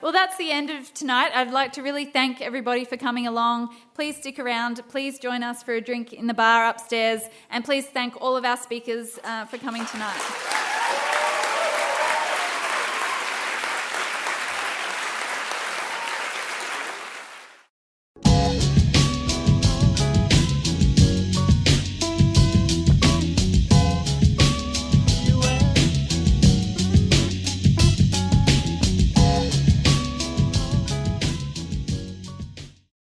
Well, that's the end of tonight. I'd like to really thank everybody for coming along. Please stick around. Please join us for a drink in the bar upstairs. And please thank all of our speakers for coming tonight.